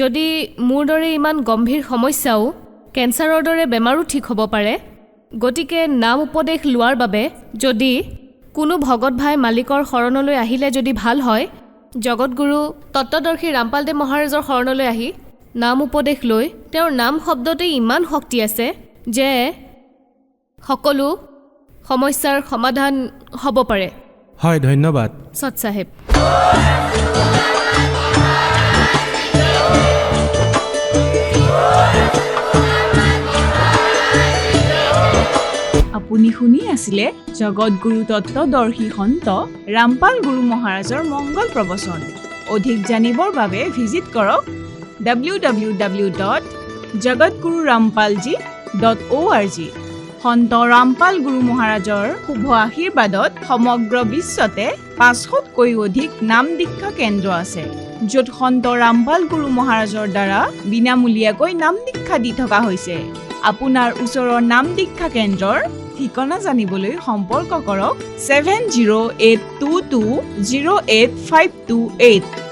যদি মোৰ দৰে ইমান গম্ভীৰ সমস্যাও, কেঞ্চাৰৰ দৰে বেমাৰো ঠিক হ'ব পাৰে, গতিকে নাম উপদেশ লোৱাৰ বাবে যদি কোনো ভগত ভাই মালিকৰ শৰণলৈ আহিলে যদি ভাল হয়, জগতগুৰু তত্ত্বদৰ্শী ৰামপালদেৱ মহাৰাজৰ শৰণলৈ আহি নাম উপদেশ লৈ, তেওঁৰ নাম শব্দতেই ইমান শক্তি আছে যে সকলো সমস্যাৰ সমাধান হ'ব পাৰে। হয়, ধন্যবাদ। সৎ চাহেব। আপুনি শুনি আছিলে জগতগুৰু তত্ত্বদৰ্শী সন্ত ৰামপাল গুৰু মহাৰাজৰ মংগল প্ৰবচন। অধিক জানিবৰ বাবে ভিজিট কৰক www.jagatgururampalji.org। সন্ত ৰামপাল গুৰু মহাৰাজৰ শুভ আশীৰ্বাদত সমগ্ৰ বিশ্বতে 500তকৈ অধিক নাম দীক্ষা কেন্দ্ৰ আছে, য'ত সন্ত ৰামপাল গুৰু মহাৰাজৰ দ্বাৰা বিনামূলীয়াকৈ নাম দীক্ষা দি থকা হৈছে। আপোনাৰ ওচৰৰ নাম দীক্ষা কেন্দ্ৰৰ ঠিকনা জানিবলৈ সম্পৰ্ক কৰক 7082208528